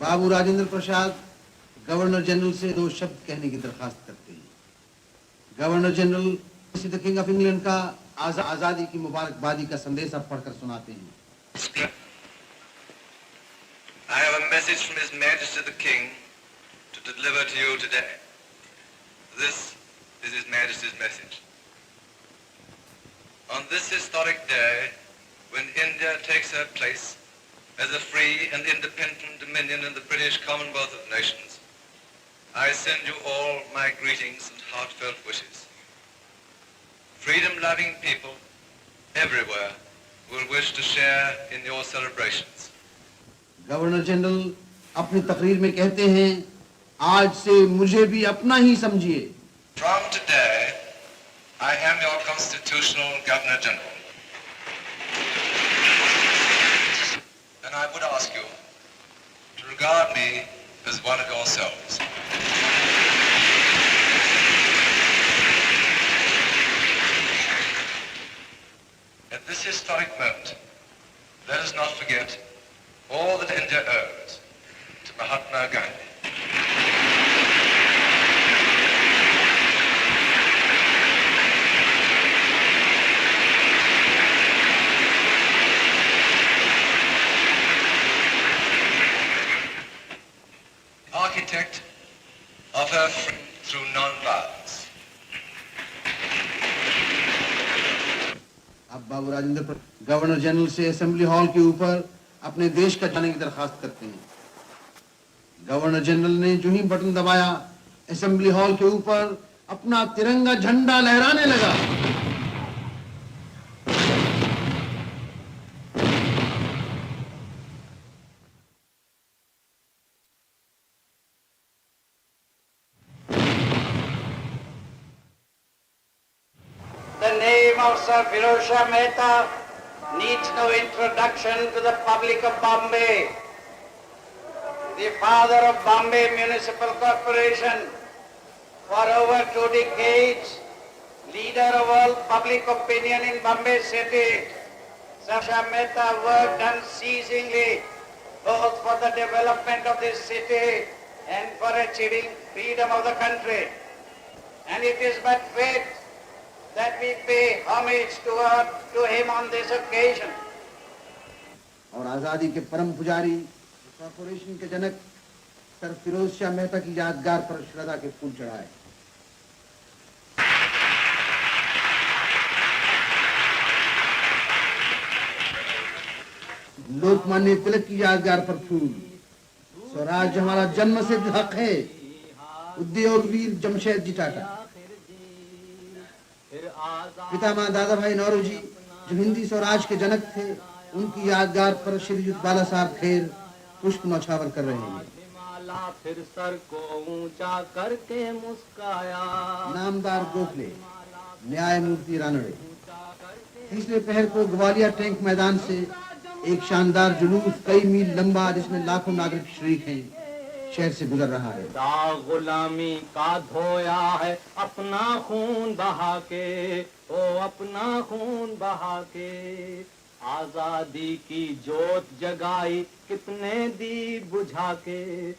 Speaker 9: बाबू राजेंद्र प्रसाद गवर्नर जनरल से 2 शब्द कहने की दरखास्त करते हैं। Governor general the king of England का आजादी की मुबारकबादी का संदेश अब पढ़कर सुनाते हैं।
Speaker 14: I have a message from His Majesty the King to deliver to you today. This is His Majesty's message. On this historic day, when India takes her place as a free and independent dominion in the British Commonwealth of Nations, I send you all my greetings and heartfelt wishes. Freedom-loving people everywhere will wish to share in your celebrations.
Speaker 9: Governor general अपनी तकरीर में कहते हैं, आज से मुझे भी अपना ही समझिए।
Speaker 14: From today, I am your constitutional Governor General. And I would ask you to regard me as one of yourselves. At this historic moment, let us not forget all that India owes to Mahatma Gandhi. Architect of her freedom through non-violence.
Speaker 9: अब बाबू Rajendra governor general से assembly hall के ऊपर अपने देश का जाने की दरखास्त करते हैं। गवर्नर जनरल ने जो ही बटन दबाया, असेंबली हॉल के ऊपर अपना तिरंगा झंडा लहराने लगा।
Speaker 15: The name of Sir Firozshah Mehta needs no introduction to the public of Bombay. The father of Bombay Municipal Corporation, for over 2 decades, leader of all public opinion in Bombay city, Sir Firozshah Mehta worked unceasingly both for the development of this city and for achieving freedom of the country. And it is but fate that we pay homage to him on this occasion.
Speaker 9: और आज़ादी के परम पुजारी corporation के जनक sir Firoz Shah Mehta की यादगार पर श्रद्धा के फूल चढ़ाए। लोकमान्य तिलक की यादगार पर फूल। स्वराज हमारा जन्म सिद्ध हक है। उद्योग वीर जमशेद जी टाटा। पितामह दादा भाई नौरोजी जो हिंदी स्वराज के जनक थे, उनकी यादगार पर श्रीयुत बाला साहब खेर पुष्प नौछावर कर रहे हैं।
Speaker 10: फिर सर को ऊंचा करके मुस्काया।
Speaker 9: नामदार गोखले, न्यायमूर्ति रानड़े। तीसरे पहर को ग्वालियर टैंक मैदान से एक शानदार जुलूस कई मील लंबा, जिसमें लाखों नागरिक शरीक हैं, शहर से गुजर रहा है।
Speaker 10: दाग गुलामी का धोया है अपना खून बहा के, ओ अपना खून बहा के। आजादी की जोत जगाई कितने दीप बुझा के।